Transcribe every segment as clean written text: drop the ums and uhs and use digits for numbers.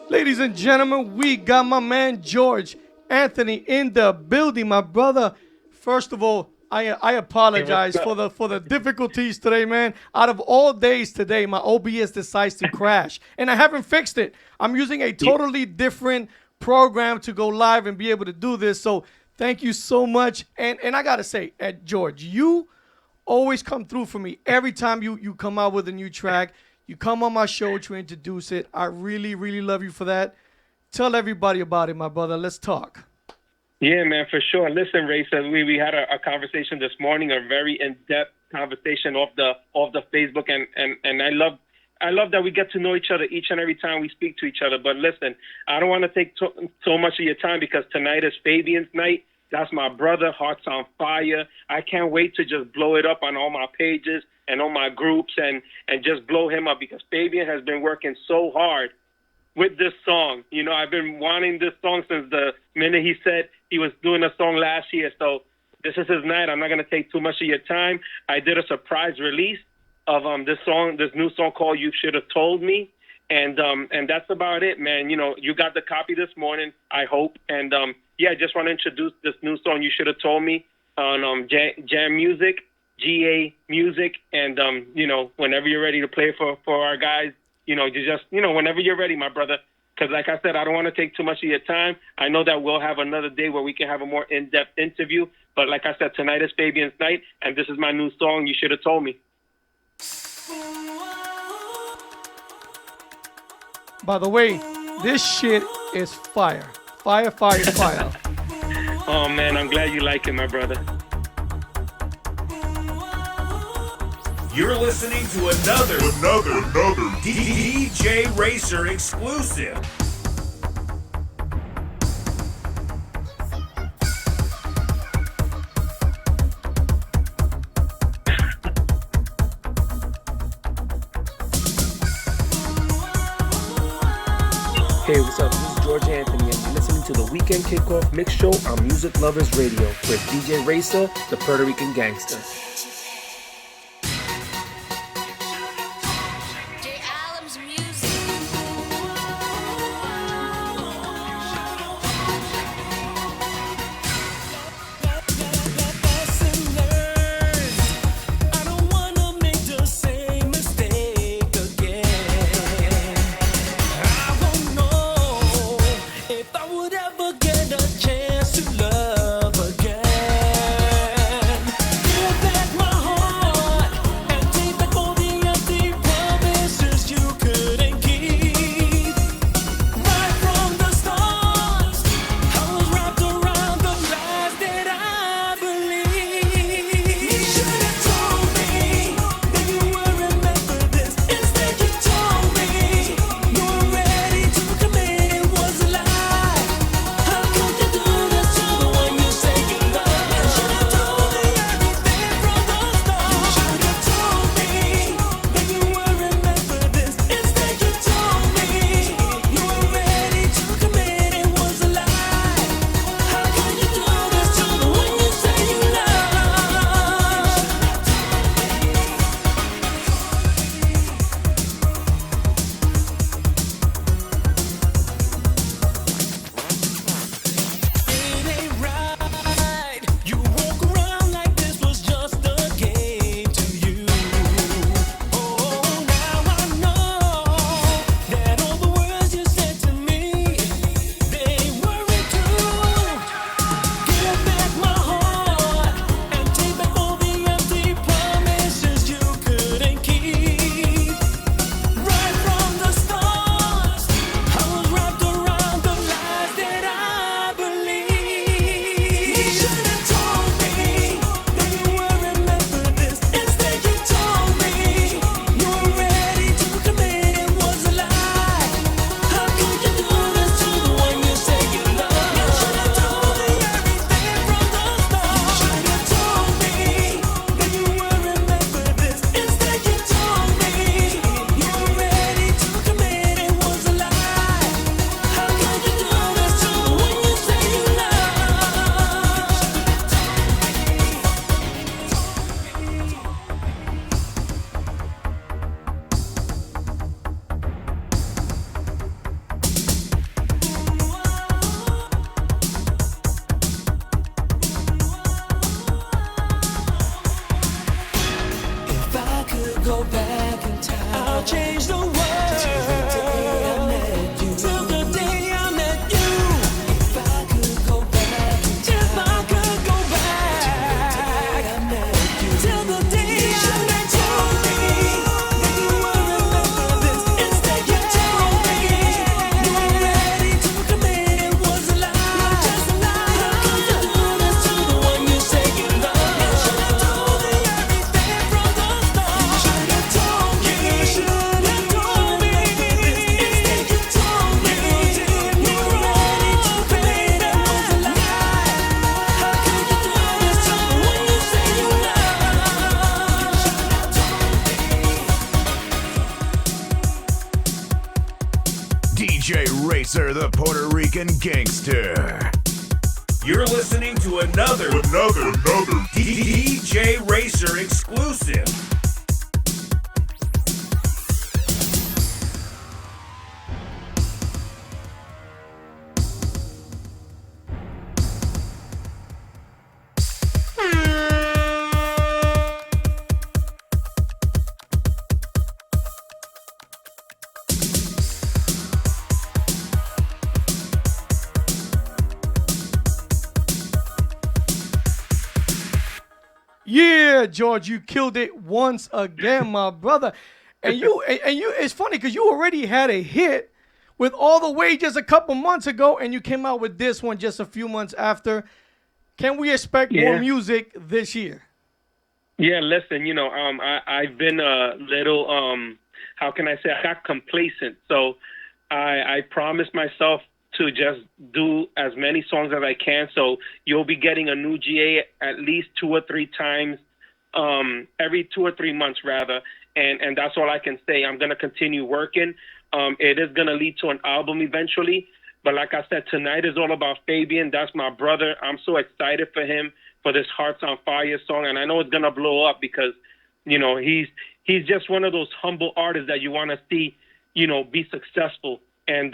Ladies and gentlemen, we got my man George Anthony in the building. My brother, first of all, I Hey, what's apologize up? for the difficulties today, man. Out of all days today, my OBS decides to crash, and I haven't fixed it. I'm using a Ye- totally different program to go live and be able to do this. So thank you so much. And I gotta say, George, you always come through for me every time you come out with a new track. You come on my show to introduce it. I really, really love you for that. Tell everybody about it, my brother. Let's talk. Yeah, man, for sure. Listen, Ray says we had a conversation this morning, a very in-depth conversation off the Facebook, and I love that we get to know each other each and every time we speak to each other. But listen, I don't want to take so much of your time because tonight is Fabian's night. That's my brother, Hearts on Fire. I can't wait to just blow it up on all my pages and on my groups and just blow him up because Fabian has been working so hard with this song. You know, I've been wanting this song since the minute he said he was doing a song last year. So this is his night. I'm not going to take too much of your time. I did a surprise release of this new song called "You Should Have Told Me," and that's about it, man. You know, you got the copy this morning, I hope, and yeah, I just want to introduce this new song "You Should Have Told Me" on Jam Music, GA Music, and you know, whenever you're ready to play for our guys, you know, you just, you know, whenever you're ready, my brother. Because like I said, I don't want to take too much of your time. I know that we'll have another day where we can have a more in-depth interview. But like I said, tonight is Fabian's night, and this is my new song, "You Should Have Told Me." By the way, this shit is fire. Fire, fire, fire. Oh, man, I'm glad you like it, my brother. You're listening to another DJ Racer exclusive. Hey, what's up? This is George Anthony, and you're listening to the Weekend Kickoff Mix Show on Music Lovers Radio with DJ Racer, the Puerto Rican gangster. Get a chance to love again. Give that Racer, the Puerto Rican gangster. You're listening to another DJ Racer exclusive. Yeah, George, you killed it once again, my brother. And you, it's funny because you already had a hit with All the Wages a couple months ago, and you came out with this one just a few months after. Can we expect more music this year? Yeah, listen, I've been a little, how can I say, I got complacent. So I promised myself to just do as many songs as I can. So you'll be getting a new GA at least 2 or 3 times, every 2 or 3 months rather. And that's all I can say. I'm going to continue working. It is going to lead to an album eventually. But like I said, tonight is all about Fabian. That's my brother. I'm so excited for him, for this Hearts on Fire song. And I know it's going to blow up because, he's just one of those humble artists that you want to see, be successful. And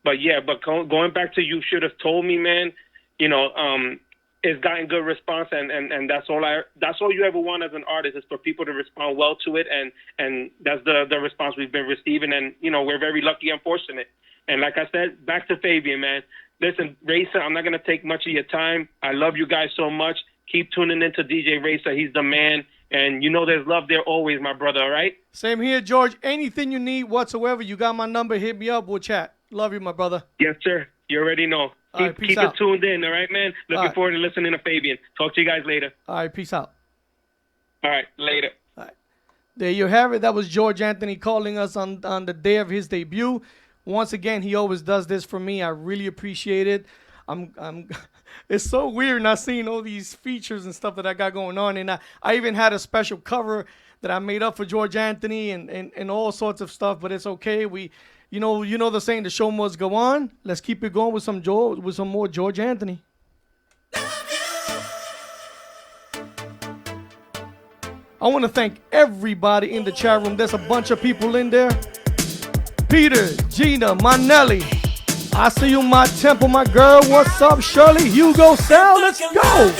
but going back to You Should Have Told Me, man, it's gotten good response, and that's all you ever want as an artist is for people to respond well to it, and that's the response we've been receiving, and we're very lucky and fortunate. And like I said, back to Fabian, man. Listen, Racer, I'm not gonna take much of your time. I love you guys so much. Keep tuning into DJ Racer. He's the man. And there's love there always, my brother, all right? Same here, George. Anything you need whatsoever, you got my number. Hit me up. We'll chat. Love you, my brother. Yes, sir. You already know. Keep it tuned in, all right, man? Looking forward to listening to Fabian. Talk to you guys later. All right, peace out. All right, later. All right. There you have it. That was George Anthony calling us on the day of his debut. Once again, he always does this for me. I really appreciate it. It's so weird not seeing all these features and stuff that I got going on. And I even had a special cover that I made up for George Anthony and all sorts of stuff, but it's okay. You know the saying, the show must go on. Let's keep it going with some more George Anthony. I want to thank everybody in the chat room. There's a bunch of people in there. Peter, Gina, Manelli. I see you, my temple, my girl. What's up, Shirley? Hugo, Sal, let's go.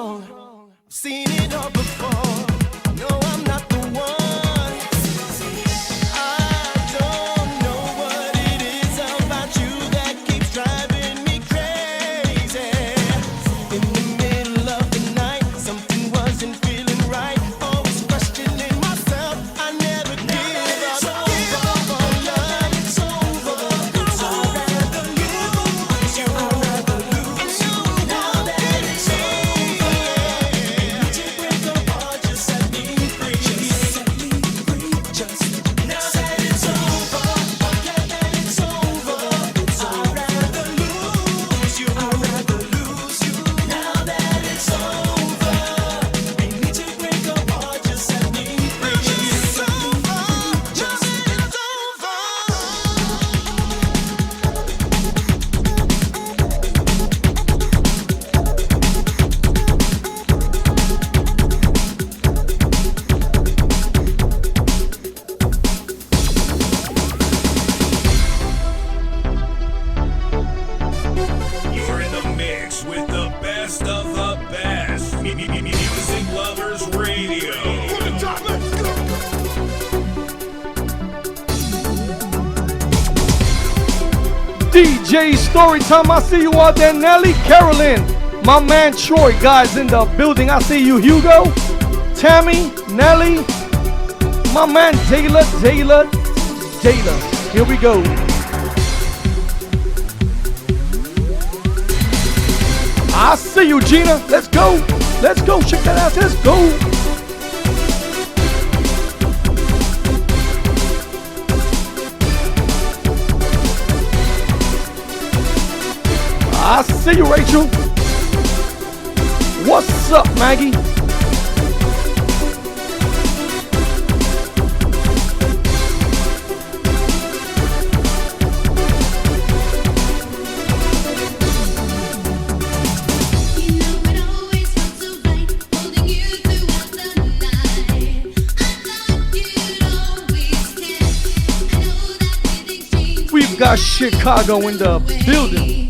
wrong. Seen it all before. No, I'm not the one. I don't know what it is about you that keeps driving me crazy. In the middle of the night, something wasn't feeling right. Always questioning myself. I never give up. Give up on love. It's over. It's over. I'd rather lose you. I'd rather lose you. Now that it's over. Need to break apart, just set me free. Just set me free. Just now that it's over. Yeah, that it's over. I'd rather lose you. I'd rather lose you. Now that it's over. We need to break apart, just set me free. It's over. Just it's over. You're in the mix with the best of the best. Music Lovers Radio. DJ Storytime, I see you out there. Nelly, Carolyn, my man Troy, guys in the building. I see you, Hugo, Tammy, Nelly, my man Taylor. Here we go. I see you, Gina. Let's go. Shake that ass. Let's go. I see you, Rachel. What's up, Maggie? We've got Chicago in the building.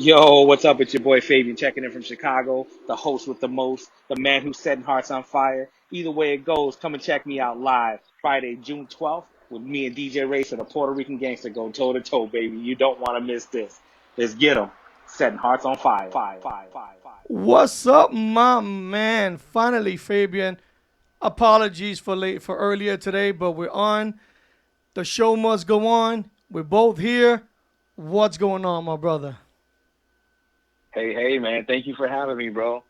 Yo, what's up? It's your boy Fabian checking in from Chicago, the host with the most, the man who's setting hearts on fire. Either way it goes, come and check me out live Friday, June 12th with me and DJ Racer, the Puerto Rican gangster, go toe to toe, baby. You don't want to miss this. Let's get 'em. Setting hearts on fire. Fire, fire, fire, fire. What's up, my man? Finally, Fabian. Apologies for earlier today, but we're on. The show must go on. We're both here. What's going on, my brother? Hey, man! Thank you for having me, bro.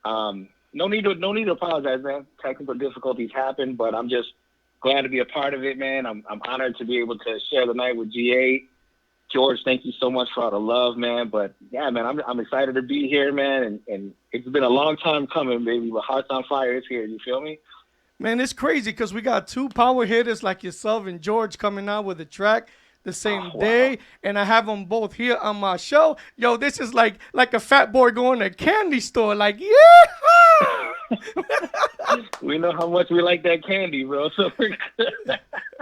No need to apologize, man. Technical difficulties happen, but I'm just glad to be a part of it, man. I'm honored to be able to share the night with GA. George, thank you so much for all the love, man. But yeah, man, I'm excited to be here, man. And it's been a long time coming, baby. But Hearts on Fire is here. You feel me? Man, it's crazy because we got two power hitters like yourself and George coming out with a track the same day, and I have them both here on my show. Yo, this is like a fat boy going to a candy store. Like, yeah. We know how much we like that candy, bro. So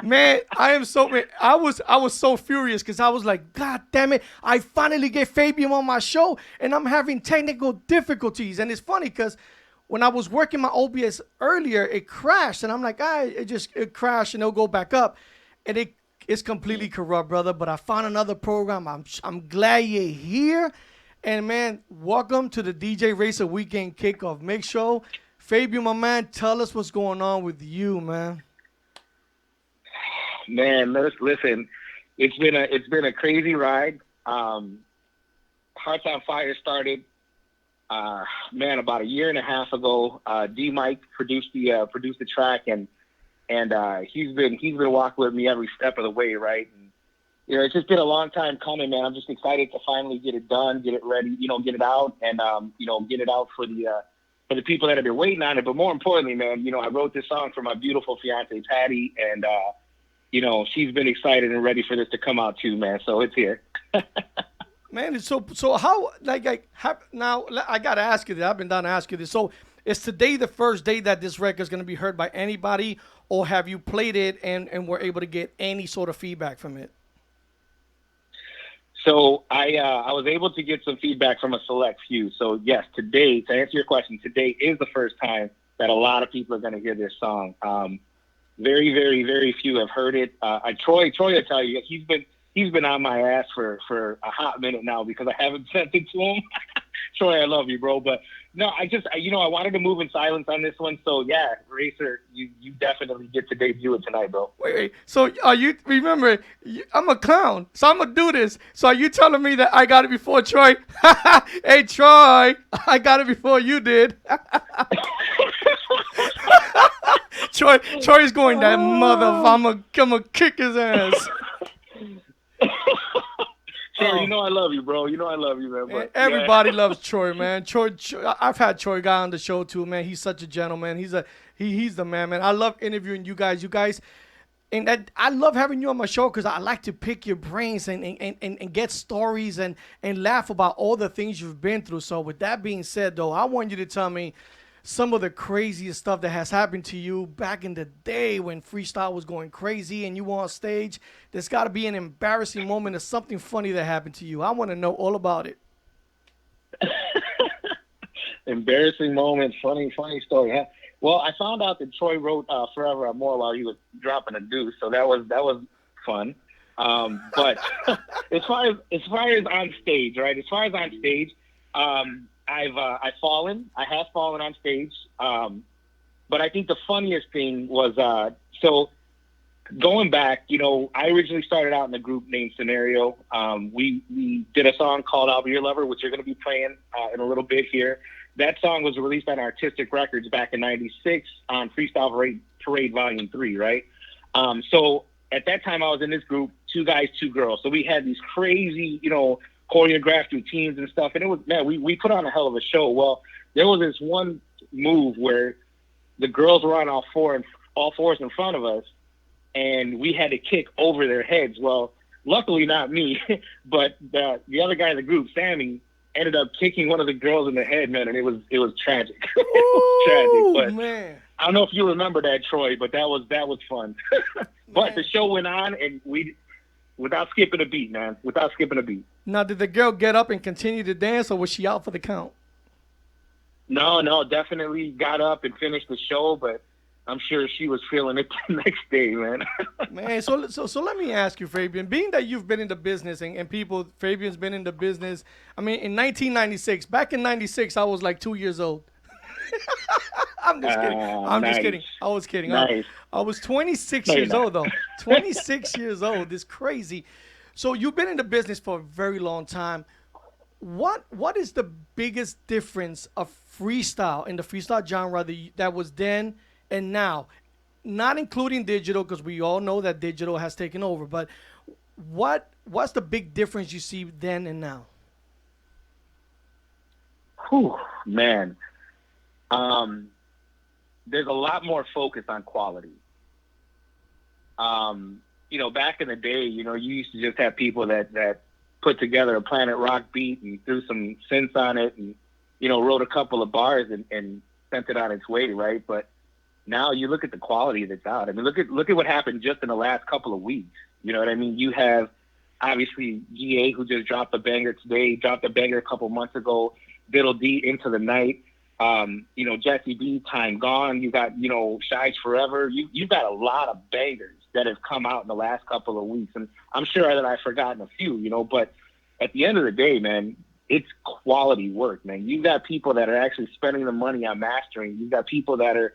Man, I was so furious because I was like, God damn it, I finally get Fabian on my show, and I'm having technical difficulties. And it's funny because when I was working my OBS earlier, it crashed, and I'm like, it crashed, and it'll go back up, and it's completely corrupt, brother. But I found another program. I'm glad you're here, and man, welcome to the DJ Racer Weekend Kickoff Mix Show. Fabian, my man, tell us what's going on with you, man. Man, listen. It's been a crazy ride. Hearts on Fire started, about a year and a half ago. D Mike produced the track, and he's been walking with me every step of the way, right? And, it's just been a long time coming, man. I'm just excited to finally get it done, get it ready, get it out, and get it out for the people that have been waiting on it. But more importantly, man, I wrote this song for my beautiful fiance Patty, and she's been excited and ready for this to come out too, man. So it's here. Man, so how now I gotta ask you this. I've been down to ask you this. So is today the first day that this record is gonna be heard by anybody, or have you played it and were able to get any sort of feedback from it? So I was able to get some feedback from a select few. So yes, today, to answer your question, today is the first time that a lot of people are going to hear this song. Very, very, very few have heard it. Troy will tell you, he's been on my ass for a hot minute now because I haven't sent it to him. Troy, I love you, bro. But no, I wanted to move in silence on this one. So yeah, Racer, you definitely get to debut it tonight, bro. Wait. So are you, remember, I'm a clown, so I'm going to do this. So are you telling me that I got it before Troy? Hey, Troy, I got it before you did. Troy's going, that mother, I'm gonna kick his ass. Troy, I love you, bro. I love you, man. But, everybody loves Troy, man. Troy, I've had Troy guy on the show too, man. He's such a gentleman. He's the man. I love interviewing you guys. And I love having you on my show because I like to pick your brains and get stories and laugh about all the things you've been through. So with that being said, though, I want you to tell me some of the craziest stuff that has happened to you back in the day when freestyle was going crazy and you were on stage. There's got to be an embarrassing moment or something funny that happened to you. I want to know all about it. Embarrassing moment, funny story. Huh? Well, I found out that Troy wrote "Forever or More" while he was dropping a deuce, so that was fun. But as far as on stage, right? As far as on stage, I've fallen. I have fallen on stage. But I think the funniest thing was so going back. I originally started out in a group named Scenario. We did a song called "I'll Be Your Lover," which you're going to be playing in a little bit here. That song was released on Artistic Records back in '96 on Freestyle Parade Volume 3, right? So at that time, I was in this group, 2 guys, 2 girls. So we had these crazy, choreographed routines and stuff. And it was, man, we put on a hell of a show. Well, there was this one move where the girls were on all fours in front of us, and we had to kick over their heads. Well, luckily not me, but the other guy in the group, Sammy, ended up kicking one of the girls in the head, man, and it was tragic. It was tragic. But man. I don't know if you remember that, Troy, but that was fun. But the show went on, and we without skipping a beat, man. Without skipping a beat. Now, did the girl get up and continue to dance, or was she out for the count? No, definitely got up and finished the show, but I'm sure she was feeling it the next day, man. Man, so let me ask you, Fabian, being that you've been in the business and people, Fabian's been in the business. I mean, in 1996, back in 96, I was like 2 years old. I'm just kidding. I'm Nice. just kidding. I was kidding. Nice. I was 26 No, you're years not. old, though. 26 years old. It's crazy. So you've been in the business for a very long time. What is the biggest difference of freestyle in the freestyle genre that was then and now? Not including digital, because we all know that digital has taken over. But what's the big difference you see then and now? Whew, man. There's a lot more focus on quality. Back in the day, you used to just have people that put together a Planet Rock beat and threw some synths on it and, wrote a couple of bars and sent it on its way, right? But now you look at the quality that's out. I mean, look at what happened just in the last couple of weeks. You know what I mean? You have, obviously, GA, who just dropped a banger today, dropped a banger a couple months ago, Diddle D, Into the Night. Jesse B, Time Gone. You got, Shies Forever. You've got a lot of bangers that have come out in the last couple of weeks. And I'm sure that I've forgotten a few, but at the end of the day, man, it's quality work, man. You've got people that are actually spending the money on mastering. You've got people that are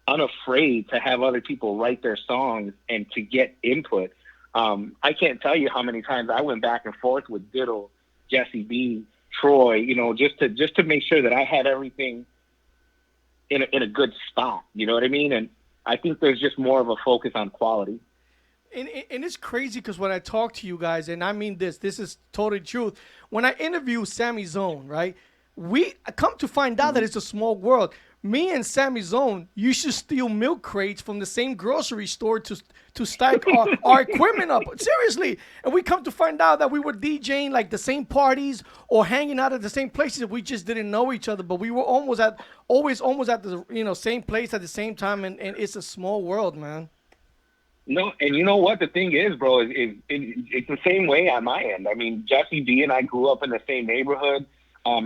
unafraid to have other people write their songs and to get input. I can't tell you how many times I went back and forth with Diddle, Jesse B, Troy, just to make sure that I had everything in a good spot. You know what I mean? And I think there's just more of a focus on quality. And it's crazy because when I talk to you guys, and I mean this is totally truth. When I interview Sammy Zone, right, we come to find out that it's a small world. Me and Sammy Zone used to steal milk crates from the same grocery store to stack our equipment up. Seriously. And we come to find out that we were DJing like the same parties or hanging out at the same places. We just didn't know each other, but we were always at the same place at the same time. And it's a small world, man. No, and you know what the thing is, bro, is it's the same way on my end. I mean, Jesse B and I grew up in the same neighborhood.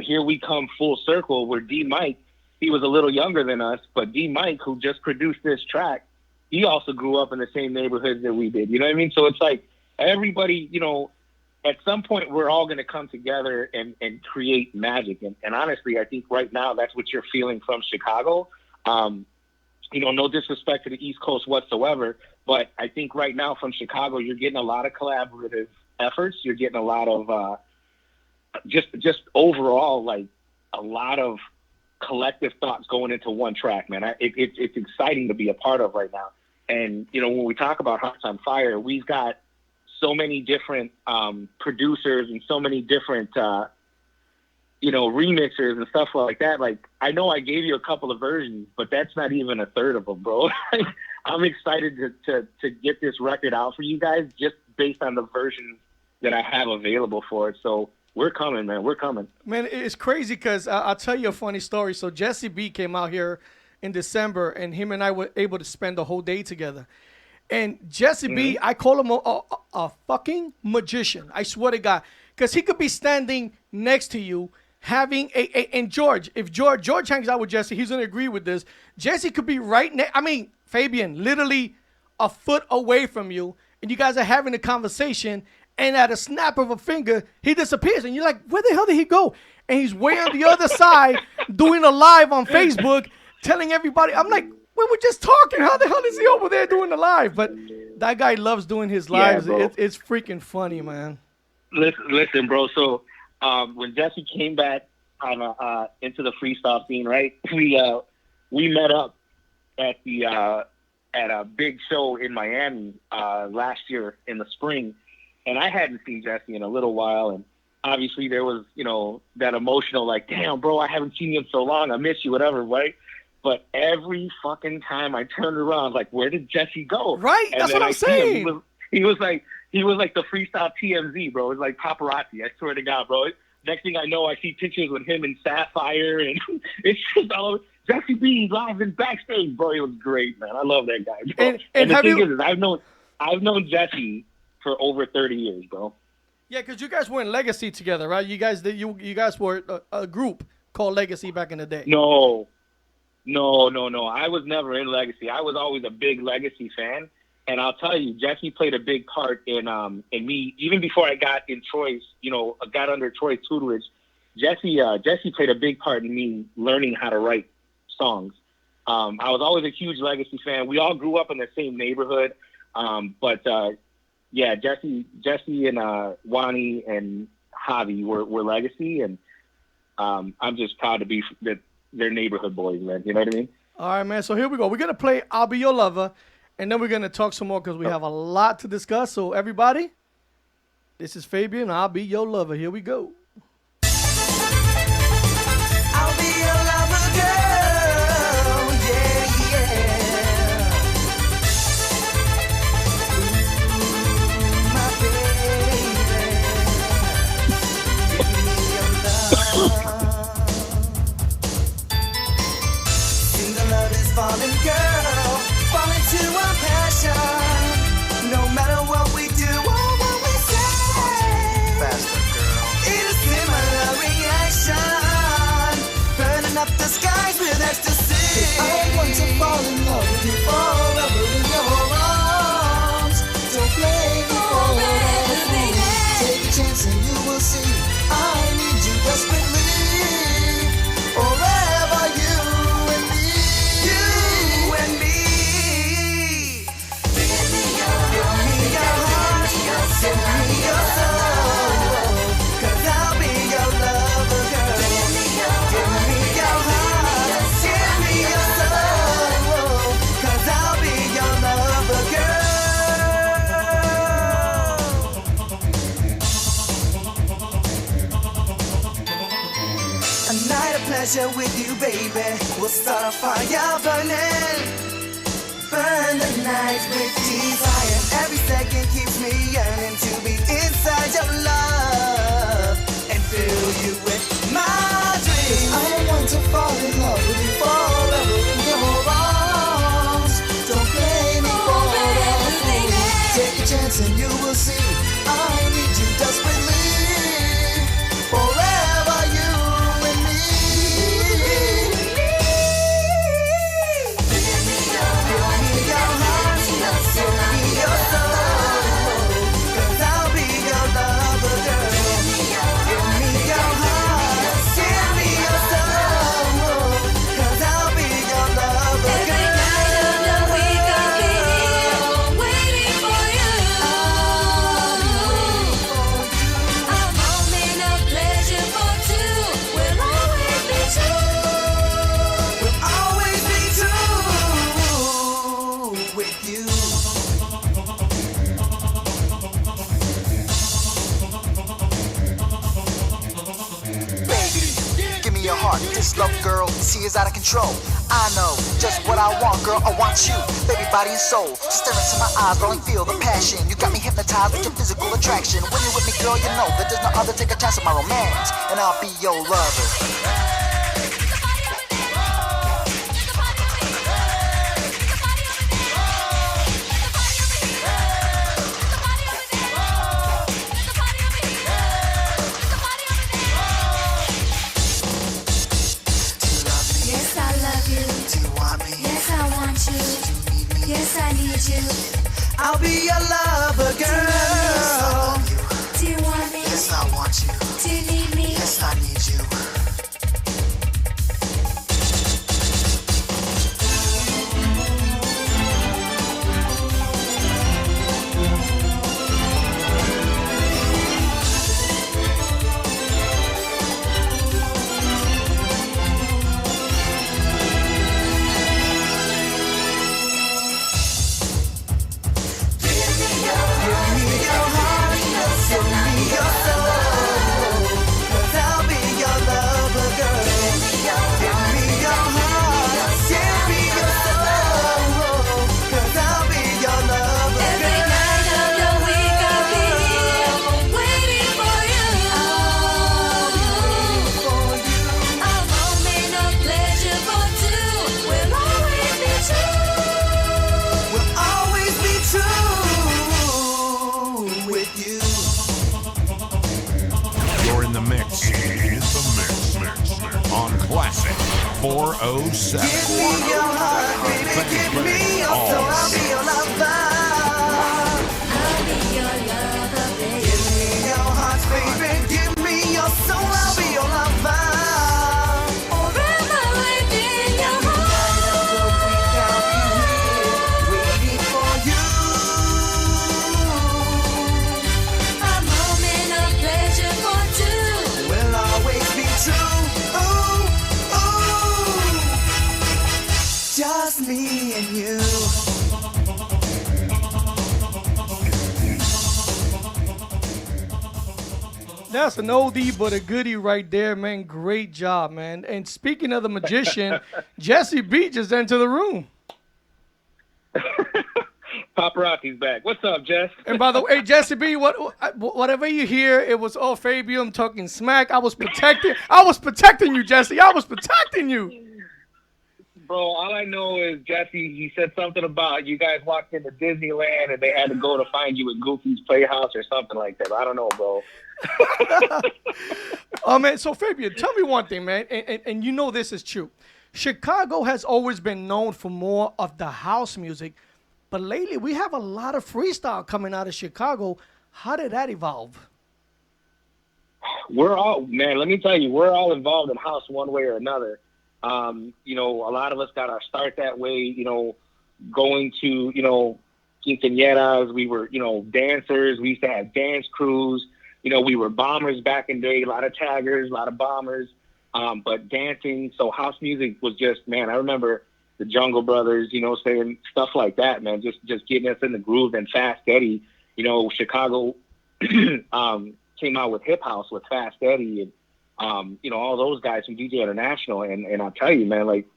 Here we come full circle where D Mike, he was a little younger than us, but D Mike, who just produced this track, he also grew up in the same neighborhood that we did. You know what I mean? So it's like everybody, at some point we're all going to come together and create magic. And honestly, I think right now that's what you're feeling from Chicago. No disrespect to the East Coast whatsoever, but I think right now from Chicago, you're getting a lot of collaborative efforts. You're getting a lot of just overall, like a lot of collective thoughts going into one track, man. It's exciting to be a part of right now. And, when we talk about Hearts on Fire, we've got so many different producers and so many different remixers and stuff like that. Like, I know I gave you a couple of versions, but that's not even a third of them, bro. I'm excited to get this record out for you guys just based on the versions that I have available for it. So we're coming, man. We're coming. Man, it's crazy because I'll tell you a funny story. So Jesse B came out here in December, and him and I were able to spend the whole day together. And Jesse B, I call him a fucking magician. I swear to God. Because he could be standing next to you having and George, if George hangs out with Jesse, he's going to agree with this. Jesse could be right next. I mean, Fabian, literally a foot away from you, and you guys are having a conversation, and at a snap of a finger, he disappears. And you're like, where the hell did he go? And he's way on the other side doing a live on Facebook, telling everybody. I'm like, we were just talking. How the hell is he over there doing the live? But that guy loves doing his lives. Yeah, it's freaking funny, man. Listen, bro. So when Jesse came back on into the freestyle scene, right? We met up at a big show in Miami last year in the spring, and I hadn't seen Jesse in a little while, and obviously there was that emotional like, damn, bro, I haven't seen you in so long, I miss you, whatever, right? But every fucking time I turned around, like, where did Jesse go? Right, and that's what I'm saying. He was like the freestyle TMZ, bro. It was like paparazzi. I swear to God, bro. Next thing I know, I see pictures with him and Sapphire, and it's just all Jesse B live and backstage, bro. It was great, man. I love that guy, bro. And the have thing you... is, I've known Jesse for over 30 years, bro. Yeah, because you guys were in Legacy together, right? You guys were a group called Legacy back in the day. No. I was never in Legacy. I was always a big Legacy fan. And I'll tell you, Jesse played a big part in me, even before I got in Troy's, got under Troy's tutelage. Jesse played a big part in me learning how to write songs. I was always a huge Legacy fan. We all grew up in the same neighborhood. Jesse and Wani and Javi were Legacy, and I'm just proud to be their neighborhood boys, man. You know what I mean? All right, man. So here we go. We're going to play I'll Be Your Lover, and then we're going to talk some more because we have a lot to discuss. So everybody, this is Fabian. I'll Be Your Lover. Here we go. I'll be your lover, girl. Yeah, yeah. Ooh, my baby. Give me your love. See, the love is falling, girl. Falling to our passion. No matter what we do or what we say. Faster, girl. It's a similar reaction. Burning up the skies with ecstasy. I want to fall in love with you forever in your arms. Don't play me for it. Take a chance and you will see. I need you desperately. Forever you and me. You and me. Give me your heart. Give me your soul. 'Cause I'll be your lover, girl. Give me your heart. Give me your soul. 'Cause I'll be your lover, girl. A night of pleasure with you, baby. We'll start a fire burning. Burn the night with desire. Every second keeps me yearning to be inside your love and fill you with my dreams. I want to fall in love with you forever in your arms. Don't play me for it. Take a chance and you will see. I need you desperately. Forever you and me. Give me your heart, give me your soul. 'Cause I'll be your lover, girl. Give me your heart, give me your soul. 'Cause I'll be your lover, girl. Every night of the week I'll be here waiting for you. A moment of pleasure for two will always be true. We'll always be true with you. Baby, give me your heart. This love, girl, see is out of control. I know just what I want, girl. I want you, baby, body and soul. Stare into my eyes, girl, and feel the passion. You got me hypnotized with your physical attraction. When you're with me, girl, you know that there's no other. Take a chance on my romance, and I'll be your lover. Yes, I love you. Do you want me? Yes, I want you. Yes, I need you. I'll be your lover, girl. Do you want me? Yes, I want you. Do you need me? Yes, I need you. Give me your heart, give me your soul. 407. Give me your heart, baby. Give me your soul. I'll be your lover. I'll be your lover, baby. Give me your heart, baby. Give me your soul. I'll be your lover. Or am I waiting your heart? Waiting for you. A moment of pleasure for two. Will always be true. Ooh, ooh. Just me and you. That's an oldie but a goodie right there, man. Great job, man. And speaking of the magician, Jesse B just entered the room. Paparazzi's back. What's up, Jess? And by the way, Jesse B, whatever you hear, it was all Fabian talking smack. I was protecting you, Jesse. I was protecting you. Bro, all I know is Jesse, he said something about you guys walked into Disneyland and they had to go to find you at Goofy's Playhouse or something like that. I don't know, bro. Oh, man. So, Fabian, tell me one thing, man. And you know this is true. Chicago has always been known for more of the house music. But lately, we have a lot of freestyle coming out of Chicago. How did that evolve? We're all, man, let me tell you, we're all involved in house one way or another. You know, a lot of us got our start that way, you know, going to, you know, quinceañeras. We were, you know, dancers. We used to have dance crews. You know, we were bombers back in the day, a lot of taggers, a lot of bombers, but dancing. So house music was just, man, I remember the Jungle Brothers, you know, saying stuff like that, man, just getting us in the groove. And Fast Eddie, you know, Chicago came out with Hip House with Fast Eddie and, you know, all those guys from DJ International. And I'll tell you, man, like,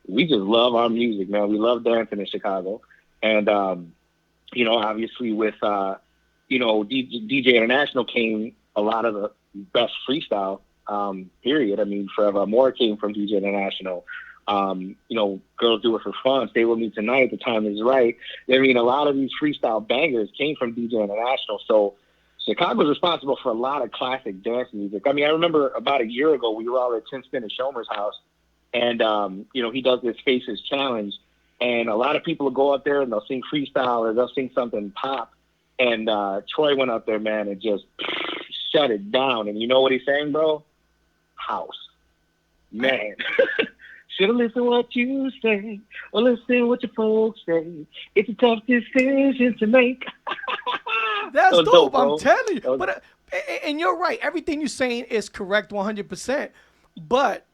we just love our music, man. We love dancing in Chicago. And, you know, obviously with, you know, DJ International came a lot of the best freestyle, period. I mean, Forever More came from DJ International. You know, Girls Do It For Fun, Stay With Me Tonight, The Time Is Right. I mean, a lot of these freestyle bangers came from DJ International. So Chicago's responsible for a lot of classic dance music. I mean, I remember about a year ago, we were all at Tim Spin and Shomer's house, and, you know, he does this Faces Challenge, and a lot of people will go up there and they'll sing freestyle or they'll sing something pop, and Troy went up there, man, and just shut it down. And you know what he's saying, bro? House. Man. Should've listened what you say, or listen what your folks say. It's a tough decision to make. That's So dope, bro. I'm telling you. But and you're right. Everything you're saying is correct 100%. But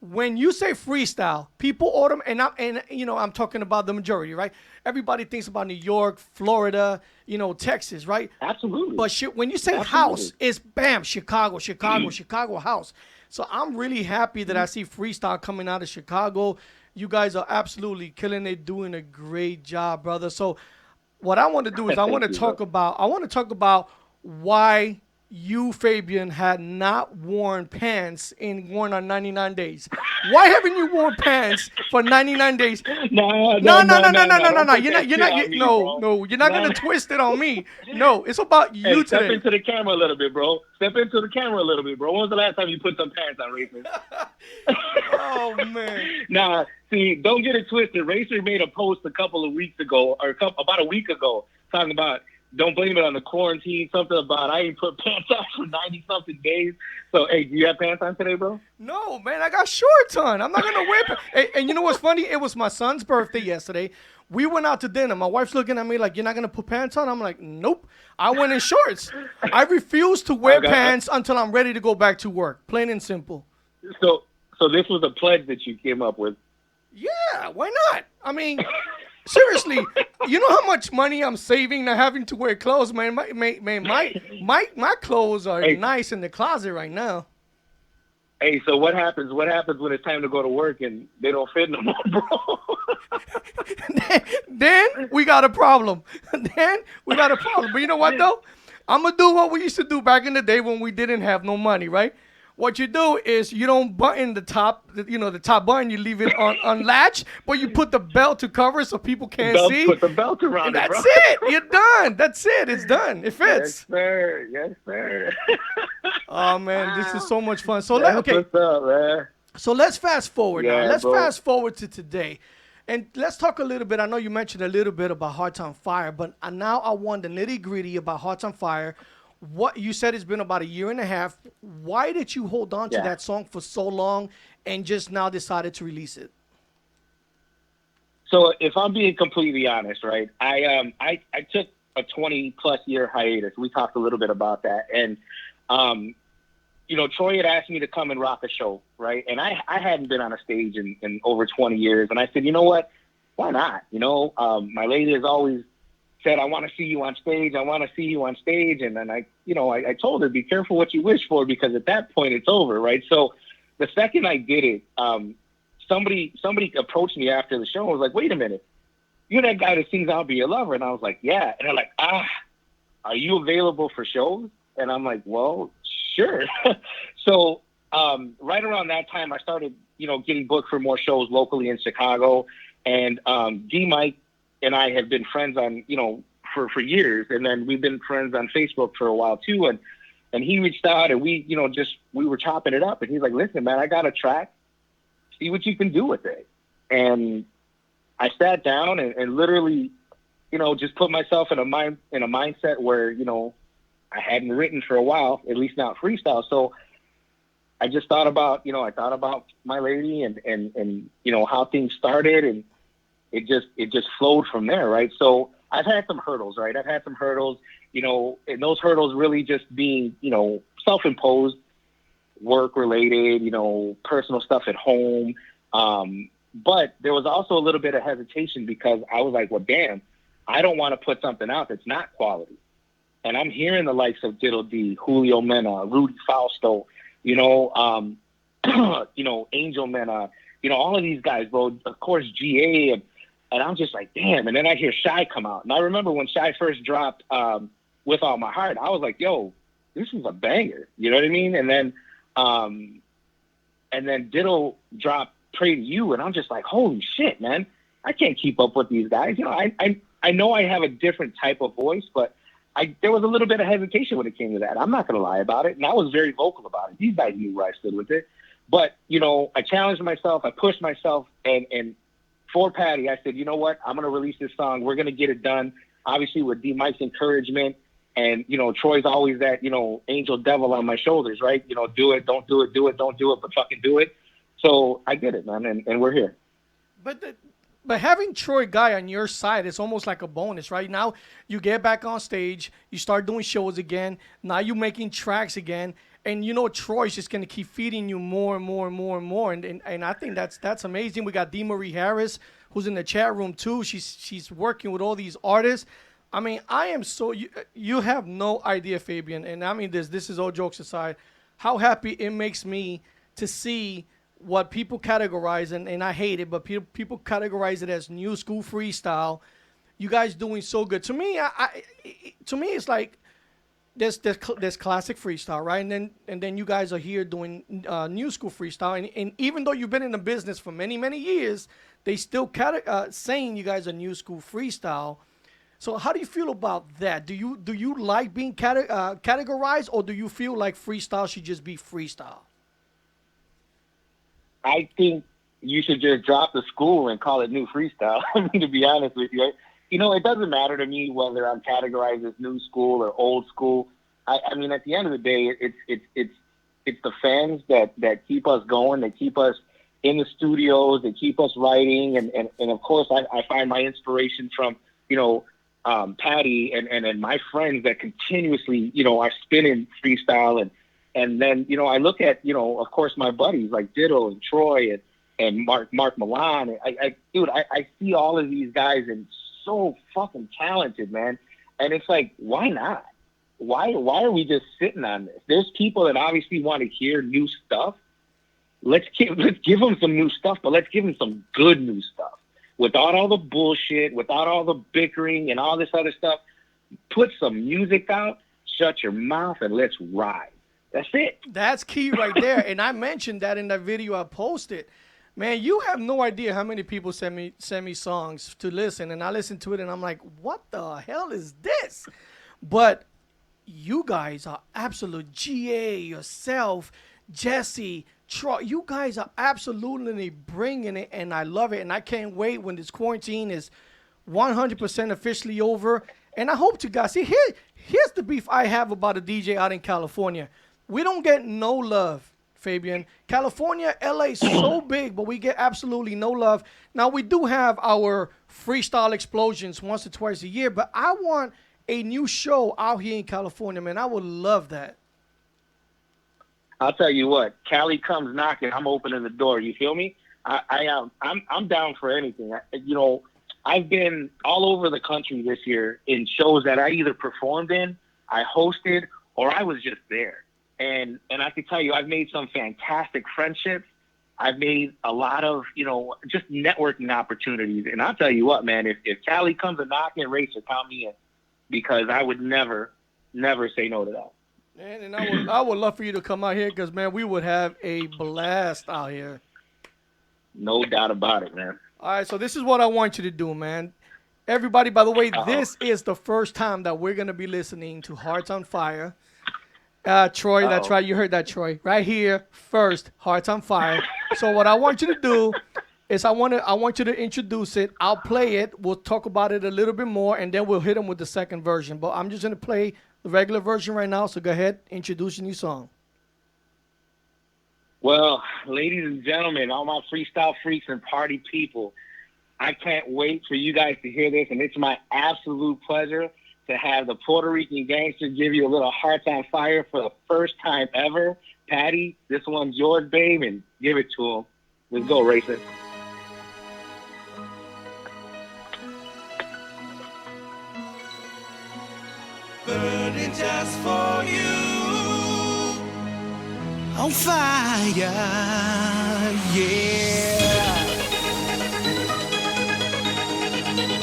when you say freestyle, people order, and you know, I'm talking about the majority, right? Everybody thinks about New York, Florida, you know, Texas, right? Absolutely. But when you say house, it's bam, Chicago, Chicago house. So I'm really happy that I see freestyle coming out of Chicago. You guys are absolutely killing it, doing a great job, brother. So what I want to do is I want to talk about why you, Fabian, had not worn pants in going on 99 days. Why haven't you worn pants for 99 days? No. No. You're not No. gonna twist it on me. No, it's about you Hey, step today. into the camera a little bit, bro. Step into the camera a little bit, bro. When was the last time you put some pants on, Racer? Oh man. Nah, see, don't get it twisted. Racer made a post a couple of weeks ago, or about a week ago, talking about don't blame it on the quarantine, something about I ain't put pants on for 90-something days. So, hey, do you have pants on today, bro? No, man, I got shorts on. I'm not gonna wear pants. And you know what's funny? It was my son's birthday yesterday. We went out to dinner. My wife's looking at me like, "You're not gonna put pants on?" I'm like, "Nope." I went in shorts. I refuse to wear pants until I'm ready to go back to work. Plain and simple. So this was a pledge that you came up with. Yeah, why not? I mean, seriously, you know how much money I'm saving not having to wear clothes, man. My clothes are nice in the closet right now. Hey, so what happens? What happens when it's time to go to work and they don't fit no more, bro? Then we got a problem. But you know what though? I'm gonna do what we used to do back in the day when we didn't have no money, right? What you do is you don't button the top, the top button. You leave it on unlatched, but you put the belt to cover so people can't see. Put the belt around and it, bro. that's it. You're done. That's it. It's done. It fits. Yes, sir. Oh man, this is so much fun. So That's okay, what's up, man. So let's fast forward now. Yeah, Let's bro. fast forward to today. And let's talk a little bit. I know you mentioned a little bit about Hearts on Fire, but now I want the nitty gritty about Hearts on Fire. What you said it's been about a year and a half. Why did you hold on to Yeah. that song for so long and just now decided to release it? So if I'm being completely honest, right, I took a 20+ year hiatus. We talked a little bit about that, and Troy had asked me to come and rock a show, right, and I hadn't been on a stage in over 20 years, and I said, you know what, why not? My lady has always said, I want to see you on stage. I want to see you on stage, and then I told her, be careful what you wish for, because at that point it's over, right? So the second I did it, somebody approached me after the show and was like, wait a minute, you're that guy that sings I'll Be Your Lover. And I was like, yeah. And they're like, are you available for shows? And I'm like, well, sure. So right around that time, I started, getting booked for more shows locally in Chicago. And D Mike and I have been friends on, for years. And then we've been friends on Facebook for a while too. And he reached out and we were chopping it up. And he's like, listen, man, I got a track. See what you can do with it. And I sat down and literally, just put myself in a mindset where, I hadn't written for a while, at least not freestyle. So I just thought about, my lady and how things started, and it just flowed from there, right? So I've had some hurdles, right? And those hurdles really just being, self-imposed, work related, personal stuff at home. But there was also a little bit of hesitation because I was like, well, damn, I don't want to put something out that's not quality. And I'm hearing the likes of Diddle D, Julio Mena, Rudy Fausto, Angel Mena, all of these guys, bro, of course, GA. And I'm just like, damn. And then I hear Shy come out. And I remember when Shy first dropped With All My Heart, I was like, yo, this is a banger. You know what I mean? And then Diddle dropped Pray to You, and I'm just like, holy shit, man, I can't keep up with these guys. I know I have a different type of voice, but there was a little bit of hesitation when it came to that. I'm not going to lie about it, and I was very vocal about it. These guys knew where I stood with it. But, I challenged myself, I pushed myself, and for Patty, I said, you know what, I'm going to release this song. We're going to get it done, obviously with D Mike's encouragement. And, Troy's always that, angel devil on my shoulders, right? Do it, don't do it, do it, don't do it, but fucking do it. So I did it, man, and we're here. But having Troy Guy on your side, it's almost like a bonus, right? Now you get back on stage, you start doing shows again. Now you're making tracks again, and Troy's just gonna keep feeding you more and more and more and more. And I think that's amazing. We got D. Marie Harris, who's in the chat room too. She's working with all these artists. I mean, I am so you have no idea, Fabian. And I mean this is all jokes aside, how happy it makes me to see what people categorize, and I hate it, but people categorize it as new school freestyle. You guys doing so good. To me, to me, it's like there's classic freestyle, right? And then you guys are here doing new school freestyle. And even though you've been in the business for many, many years, they still saying you guys are new school freestyle. So how do you feel about that? Do you like being categorized, or do you feel like freestyle should just be freestyle? I think you should just drop the school and call it new freestyle. I mean, to be honest with you, it doesn't matter to me whether I'm categorized as new school or old school. I mean, at the end of the day, it's the fans that keep us going, that keep us in the studios, that keep us writing, and of course, I find my inspiration from Patty and my friends that continuously are spinning freestyle. And then, I look at, of course, my buddies like Diddle and Troy and Mark Milan. I see all of these guys and so fucking talented, man. And it's like, why not? Why are we just sitting on this? There's people that obviously want to hear new stuff. Let's give them some new stuff, but let's give them some good new stuff. Without all the bullshit, without all the bickering and all this other stuff, put some music out, shut your mouth, and let's ride. That's it. That's key right there. And I mentioned that in that video I posted. Man, you have no idea how many people send me songs to listen, and I listen to it and I'm like, what the hell is this? But you guys are absolute GA, yourself, Jesse, Troy, you guys are absolutely bringing it, and I love it. And I can't wait when this quarantine is 100% officially over. And I hope you guys see here's the beef I have about a DJ out in California. We don't get no love, Fabian. California, LA, so big, but we get absolutely no love. Now we do have our freestyle explosions once or twice a year, but I want a new show out here in California, man. I would love that. I'll tell you what, Cali comes knocking, I'm opening the door. You feel me? I'm down for anything. I've been all over the country this year in shows that I either performed in, I hosted, or I was just there. And I can tell you, I've made some fantastic friendships. I've made a lot of, just networking opportunities. And I'll tell you what, man, if Cali comes a knocking, Racer, count me in, because I would never say no to that. Man, and I would love for you to come out here because, man, we would have a blast out here. No doubt about it, man. All right, so this is what I want you to do, man. Everybody, by the way, this is the first time that we're going to be listening to Hearts on Fire. Troy, that's right. You heard that, Troy. Right here, first, Hearts on Fire. So what I want you to do is I want you to introduce it. I'll play it. We'll talk about it a little bit more, and then we'll hit them with the second version. But I'm just going to play the regular version right now, so go ahead, introduce your new song. Well, ladies and gentlemen, all my freestyle freaks and party people, I can't wait for you guys to hear this, and it's my absolute pleasure to have the Puerto Rican gangster give you a little Hearts on Fire for the first time ever. Patty, this one's yours, babe, and give it to him. Let's go, Racer. Burning just for you. On fire, yeah.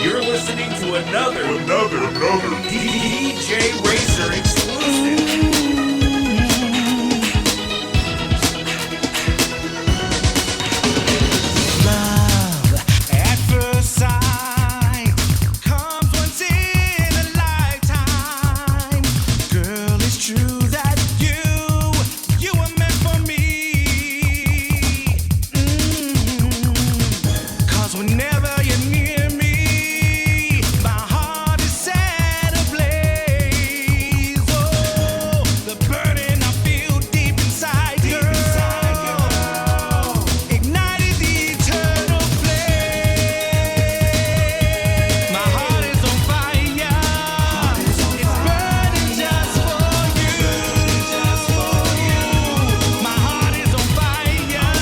You're listening to another DJ Racer exclusive. Love at first sight comes once in a lifetime. Girl, it's true that you were meant for me. 'Cause whenever you're near me, my heart is set ablaze. Oh, the burden I feel deep inside, girl, ignited the eternal flame. My heart is on fire. It's burning just for you. My heart is on fire. Yeah,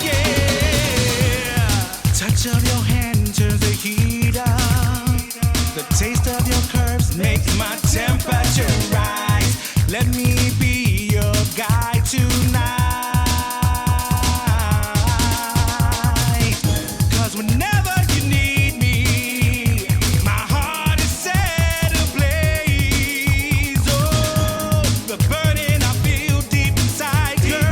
yeah. Touch of your hand turns the heat up. The taste of your curves makes my temperature rise. Let me be your guide tonight. 'Cause whenever you need me, my heart is set ablaze. Oh, the burning I feel deep inside, girl,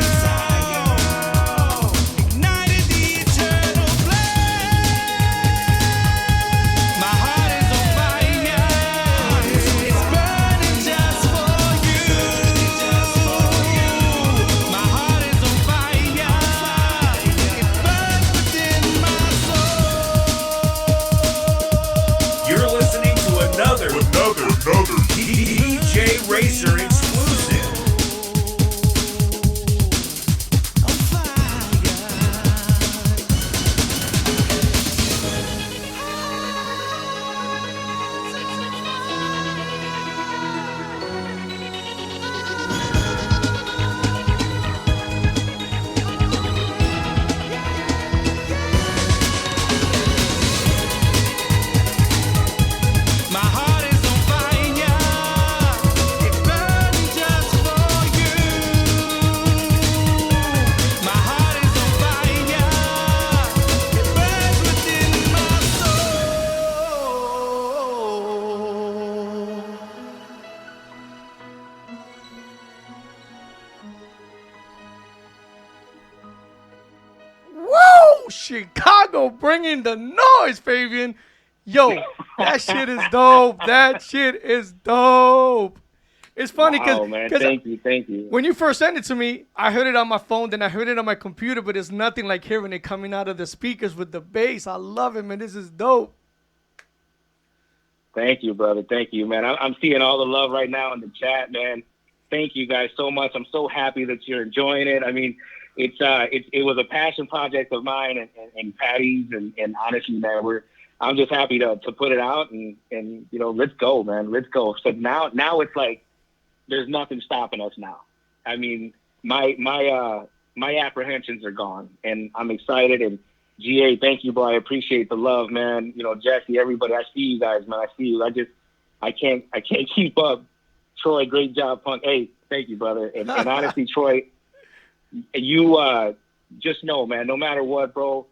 ignited the eternal flame. My heart is on fire. It's burning just for you. My heart is on fire. It burns within my soul. You're listening to another DJ Racer exclusive. On fire. My heart is on fire. It burns just for you. My heart is on fire. It burns within my soul. Woo! Chicago bringing the noise, Fabian. Yo, that shit is dope. That shit is dope. It's funny because Wow, man. Thank you. when you first sent it to me, I heard it on my phone, then I heard it on my computer, but it's nothing like hearing it coming out of the speakers with the bass. I love it, man. This is dope. Thank you, brother. Thank you, man. I'm seeing all the love right now in the chat, man. Thank you guys so much. I'm so happy that you're enjoying it. I mean, it was a passion project of mine and Patty's, and honestly, man, I'm just happy to put it out and let's go, man. Let's go. So now it's like there's nothing stopping us now. I mean, my apprehensions are gone, and I'm excited. And GA, thank you, bro. I appreciate the love, man. Jesse, everybody, I see you guys, man. I see you. I can't keep up. Troy, great job, Punk. Hey, thank you, brother. And honestly, Troy, you just know, man, no matter what, bro,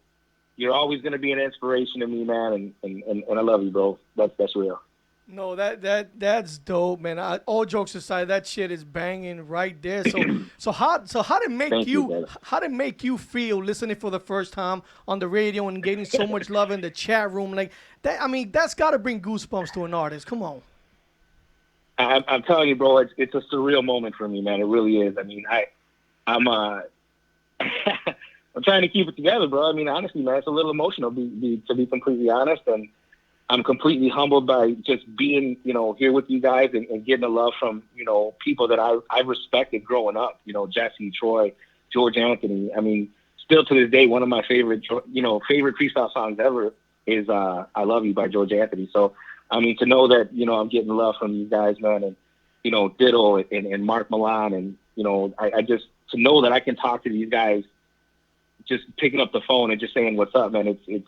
you're always going to be an inspiration to me, man. And I love you, bro. That's real. No, that's dope, man. All jokes aside, that shit is banging right there. So how did it make how did it make you feel listening for the first time on the radio and getting so much love in the chat room like that? I mean, that's got to bring goosebumps to an artist. Come on. I'm telling you, bro, it's a surreal moment for me, man. It really is. I mean, I'm I'm trying to keep it together, bro. I mean, honestly, man, it's a little emotional to be completely honest, and I'm completely humbled by just being, here with you guys and getting the love from, people that I respected growing up. Jesse, Troy, George Anthony. I mean, still to this day, one of my favorite freestyle songs ever is "I Love You" by George Anthony. So, I mean, to know that I'm getting love from you guys, man, and Ditto and Mark Milan, and I just to know that I can talk to these guys, just picking up the phone and just saying what's up, man. It's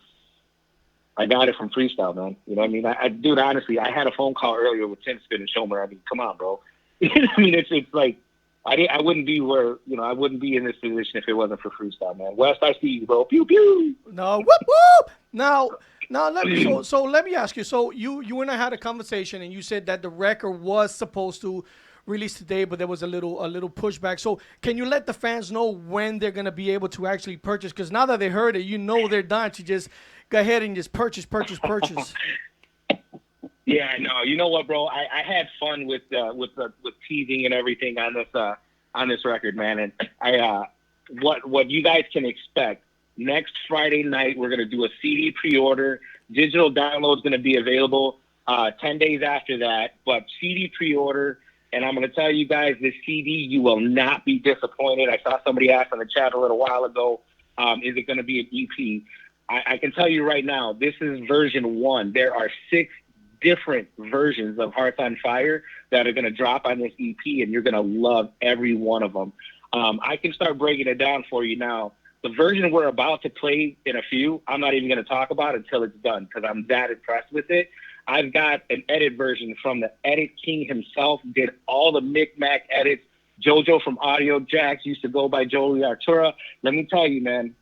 I got it from freestyle, man. You know what I mean? Dude, honestly, I had a phone call earlier with Tim Spin and Shomer. I mean, come on, bro. I mean, it's like I wouldn't be I wouldn't be in this position if it wasn't for freestyle, man. West, I see you, bro. Pew pew. No, whoop whoop. Now let me ask you. So you and I had a conversation, and you said that the record was supposed to release today, but there was a little pushback. So can you let the fans know when they're gonna be able to actually purchase? Because now that they heard it, they're dying to just go ahead and just purchase. Yeah, no, you know what, bro? I had fun with teasing and everything on this record, man. And what you guys can expect next Friday night, we're gonna do a CD pre-order. Digital download's gonna be available 10 days after that, but CD pre-order. And I'm going to tell you guys, this CD, you will not be disappointed. I saw somebody ask in the chat a little while ago, is it going to be an EP? I can tell you right now, this is version 1. There are 6 different versions of Hearts on Fire that are going to drop on this EP, and you're going to love every one of them. I can start breaking it down for you now. The version we're about to play in a few, I'm not even going to talk about until it's done because I'm that impressed with it. I've got an edit version from the Edit King himself, did all the Micmac edits. JoJo from Audio Jacks used to go by Jolie Artura. Let me tell you, man,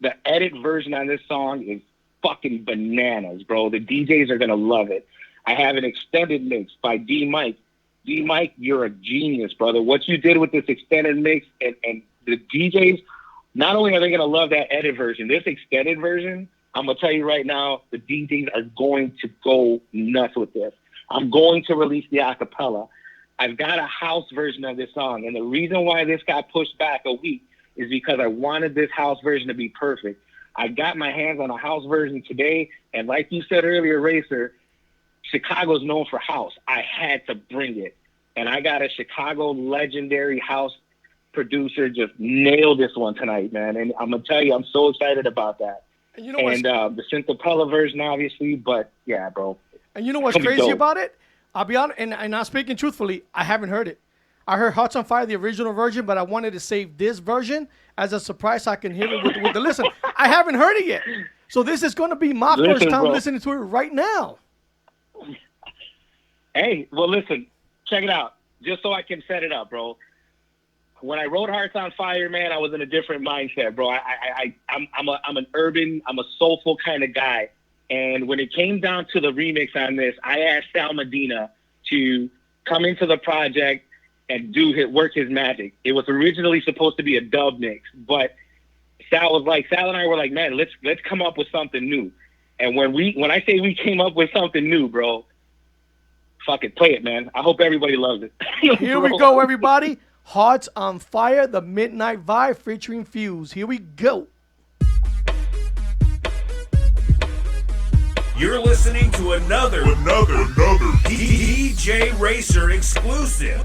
the edit version on this song is fucking bananas, bro. The DJs are going to love it. I have an extended mix by D Mike. D Mike, you're a genius, brother. What you did with this extended mix and the DJs, not only are they going to love that edit version, this extended version, I'm going to tell you right now, the DJs are going to go nuts with this. I'm going to release the acapella. I've got a house version of this song, and the reason why this got pushed back a week is because I wanted this house version to be perfect. I got my hands on a house version today, and like you said earlier, Racer, Chicago's known for house. I had to bring it, and I got a Chicago legendary house producer just nailed this one tonight, man, and I'm going to tell you, I'm so excited about that. And the Synthopella version, obviously, but yeah, bro. And you know what's crazy about it? I'll be honest, and I'm speaking truthfully, I haven't heard it. I heard Hearts on Fire, the original version, but I wanted to save this version as a surprise so I can hear it with the listen. I haven't heard it yet. So this is going to be my first time listening to it right now. Hey, well, listen, check it out. Just so I can set it up, bro. When I wrote Hearts on Fire, man, I was in a different mindset, bro. I'm a soulful kind of guy. And when it came down to the remix on this, I asked Sal Medina to come into the project and work his magic. It was originally supposed to be a dub mix, but Sal and I were like, man, let's come up with something new. And when I say we came up with something new, bro, fuck it, play it, man. I hope everybody loves it. Here we go, everybody. Hearts on Fire, the Midnight Vibe featuring Fuse. Here we go. You're listening to another DJ Racer exclusive.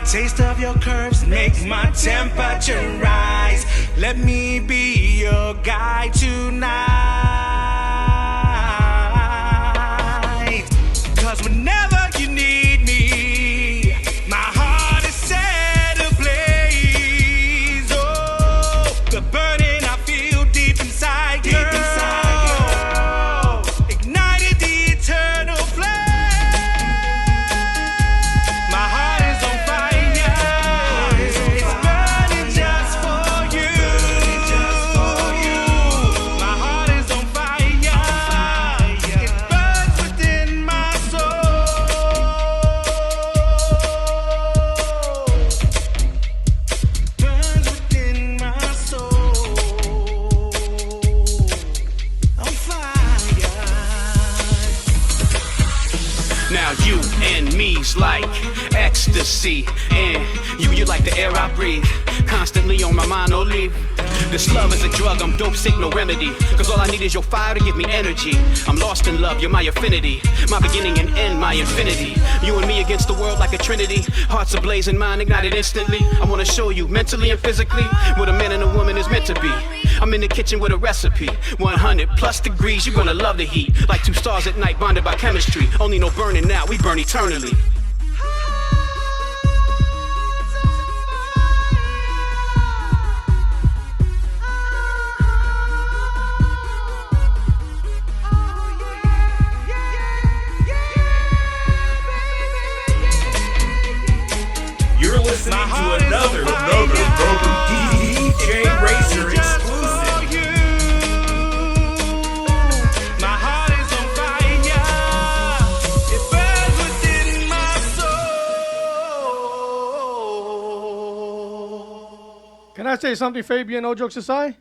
Taste of your curves makes my temperature rise. Let me be your guide tonight. 'Cause whenever you need me, my heart is set ablaze. Oh, the burning I feel deep inside, girl. Ignited the eternal flame. My heart is on fire. Like ecstasy, and you're like the air I breathe, constantly on my mind, no leave. This love is a drug, I'm dope sick, no remedy. 'Cause all I need is your fire to give me energy. I'm lost in love, you're my affinity, my beginning and end, my infinity. You and me against the world like a trinity, hearts ablaze and mind ignited instantly. I wanna show you mentally and physically what a man and a woman is meant to be. I'm in the kitchen with a recipe, 100 plus degrees, you're gonna love the heat. Like two stars at night bonded by chemistry, only no burning now, we burn eternally. You're listening to another DJ Racer exclusive. My heart is on fire. It burns within my soul. Can I say something, Fabian? No jokes aside?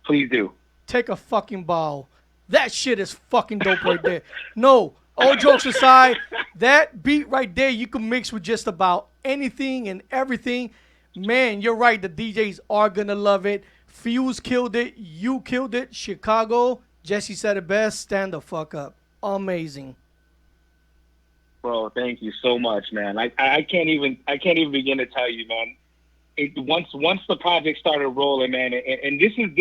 Please do. Take a fucking bow. That shit is fucking dope right there. No, all jokes aside, that beat right there you can mix with just about anything and everything. Man, you're right. The DJs are going to love it. Fuse killed it. You killed it. Chicago, Jesse said it best. Stand the fuck up. Amazing. Bro, thank you so much, man. I can't even begin to tell you, man. Once the project started rolling, man, and this is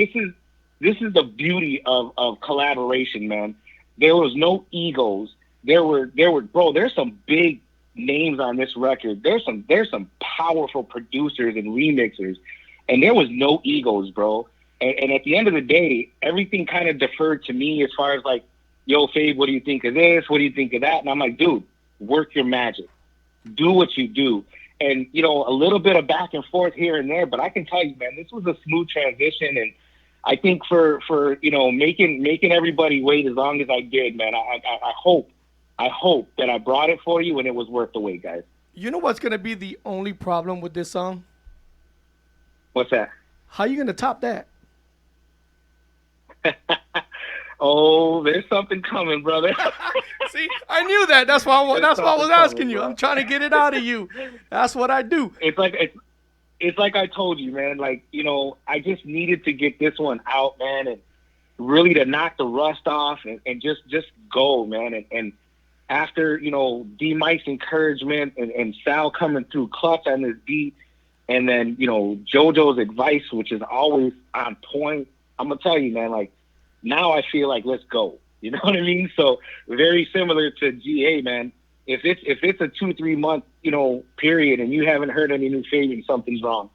the beauty of collaboration, man. There was no egos. There's some big names on this record. There's some powerful producers and remixers, and there was no egos, bro. And at the end of the day, everything kind of deferred to me as far as like, yo, Fabe, what do you think of this? What do you think of that? And I'm like, dude, work your magic. Do what you do. And, you know, a little bit of back and forth here and there, but I can tell you, man, this was a smooth transition. And I think for you know, making everybody wait as long as I did, man, I hope that I brought it for you and it was worth the wait, guys. You know what's going to be the only problem with this song? What's that? How you going to top that? Oh, there's something coming, brother. See, I knew that. That's why I was something asking coming, you. bro. I'm trying to get it out of you. That's what I do. It's like I told you, man. Like, I just needed to get this one out, man, and really to knock the rust off and just go, man. And after, D Mike's encouragement and Sal coming through clutch on this beat, and then, JoJo's advice, which is always on point, I'm gonna tell you, man, like, now I feel like let's go. You know what I mean? So very similar to GA, man. If it's a 2-3 month, period, and you haven't heard any new Fabian, something's wrong.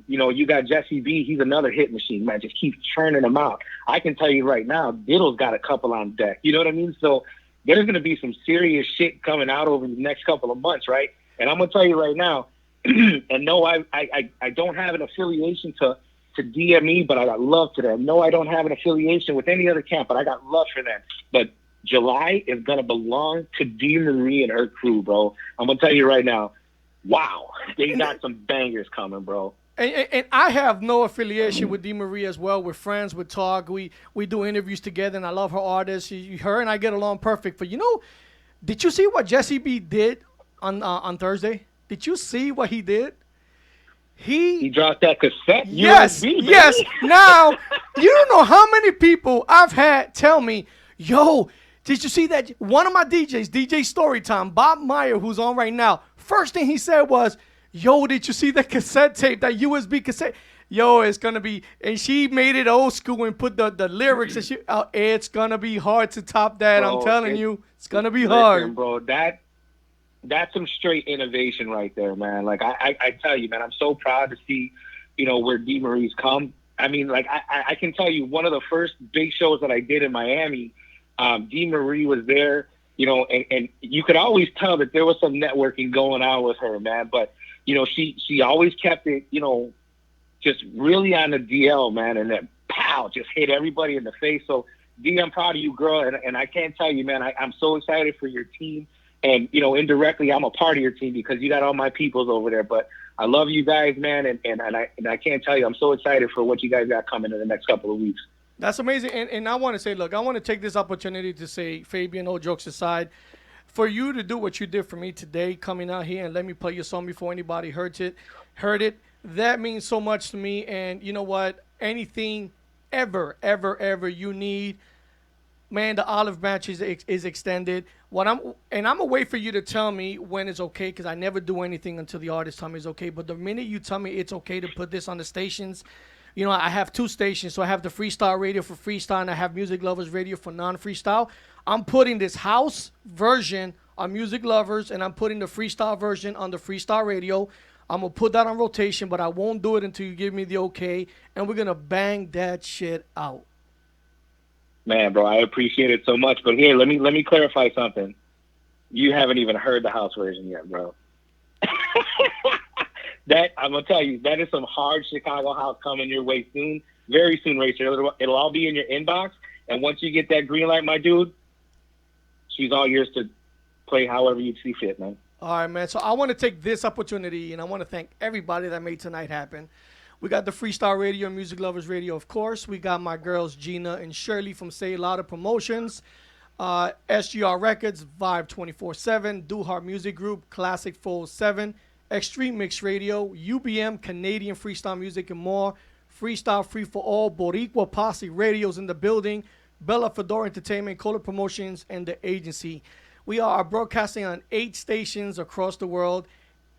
You got Jesse B. He's another hit machine, man. Just keep churning them out. I can tell you right now, Diddle's got a couple on deck. You know what I mean? So there's going to be some serious shit coming out over the next couple of months, right? And I'm going to tell you right now, and no, I don't have an affiliation to DME, but I got love to them. No, I don't have an affiliation with any other camp, but I got love for them. But July is going to belong to D. Marie and her crew, bro. I'm going to tell you right now, wow, they got some bangers coming, bro. And I have no affiliation with D. Marie as well. We're friends. We talk. We do interviews together, and I love her artists. Her and I get along perfect. But, did you see what Jesse B did on Thursday? Did you see what he did? He dropped that cassette. Yes, USB, baby. yes. Now, you don't know how many people I've had tell me, yo, did you see that? One of my DJs, DJ Storytime, Bob Meyer, who's on right now, first thing he said was, yo, did you see that cassette tape, that USB cassette? Yo, it's going to be, and she made it old school and put the lyrics, and it's going to be hard to top that. Bro, I'm telling you, it's going to be hard. Bro, that's some straight innovation right there, man. Like, I tell you, man, I'm so proud to see, where D. Marie's come. I mean, like, I can tell you, one of the first big shows that I did in Miami, D. Marie was there, and you could always tell that there was some networking going on with her, man. But, she always kept it, just really on the DL, man, and then, pow, just hit everybody in the face. So, D, I'm proud of you, girl, and I can't tell you, man, I'm so excited for your team. And, indirectly, I'm a part of your team because you got all my peoples over there. But I love you guys, man, and I can't tell you, I'm so excited for what you guys got coming in the next couple of weeks. That's amazing. And I want to say, look, I want to take this opportunity to say, Fabian, all jokes aside, for you to do what you did for me today, coming out here and let me play your song before anybody heard it, that means so much to me. And you know what? Anything ever you need, man, the olive branch is extended. I'm gonna wait for you to tell me when it's okay, because I never do anything until the artist tell me it's okay. But the minute you tell me it's okay to put this on the stations, I have 2 stations. So I have the Freestyle Radio for freestyle, and I have Music Lovers Radio for non-freestyle. I'm putting this house version on Music Lovers, and I'm putting the freestyle version on the Freestyle Radio. I'm gonna put that on rotation, but I won't do it until you give me the okay, and we're gonna bang that shit out. Man, bro, I appreciate it so much. But here, let me clarify something. You haven't even heard the house version yet, bro. That, I'm gonna tell you, that is some hard Chicago house coming your way soon, very soon, Racer. It'll all be in your inbox. And once you get that green light, my dude, she's all yours to play however you see fit, man. All right, man. So I want to take this opportunity, and I want to thank everybody that made tonight happen. We got the Freestyle Radio and Music Lovers Radio, of course. We got my girls Gina and Shirley from Say Louder Promotions, SGR Records, Vibe 24/7, Do Hard Music Group, Classic 407, Extreme Mix Radio, UBM, Canadian Freestyle Music, and more. Freestyle Free for All, Boricua Posse Radios in the building, Bella Fedora Entertainment, Cola Promotions, and the agency. We are broadcasting on 8 stations across the world.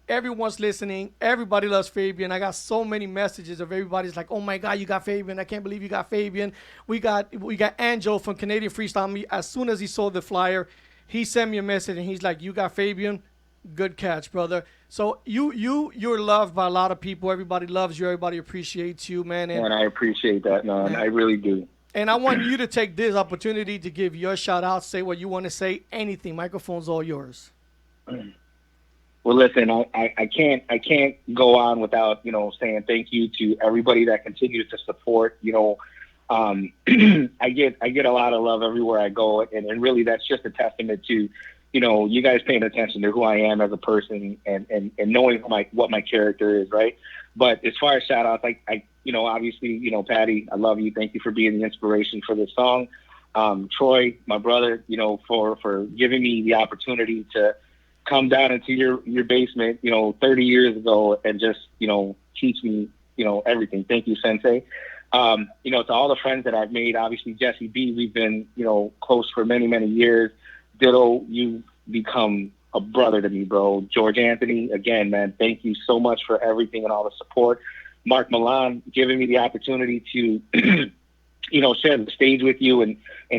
Everyone's listening. Everybody loves Fabian. I got so many messages of everybody's like, oh my God, you got Fabian. I can't believe you got Fabian. We got Angel from Canadian Freestyle. As soon as he saw the flyer, he sent me a message and he's like, you got Fabian? Good catch, brother. So you're loved by a lot of people. Everybody loves you. Everybody appreciates you, man. And I appreciate that, man. I really do. And I want you to take this opportunity to give your shout out, say what you want to say, anything. Microphone's all yours. Well, listen, I can't go on without, saying thank you to everybody that continues to support. I get a lot of love everywhere I go, and really that's just a testament to, you guys paying attention to who I am as a person and knowing what my character is, right? But as far as shout outs, I obviously, Patty, I love you. Thank you for being the inspiration for this song. Troy, my brother, for giving me the opportunity to come down into your basement, 30 years ago and just, teach me, everything. Thank you, Sensei. To all the friends that I've made, obviously Jesse B, we've been, close for many, many years. Ditto, you've become a brother to me, bro. George Anthony, again, man, thank you so much for everything and all the support. Mark Milan giving me the opportunity to, share the stage with you and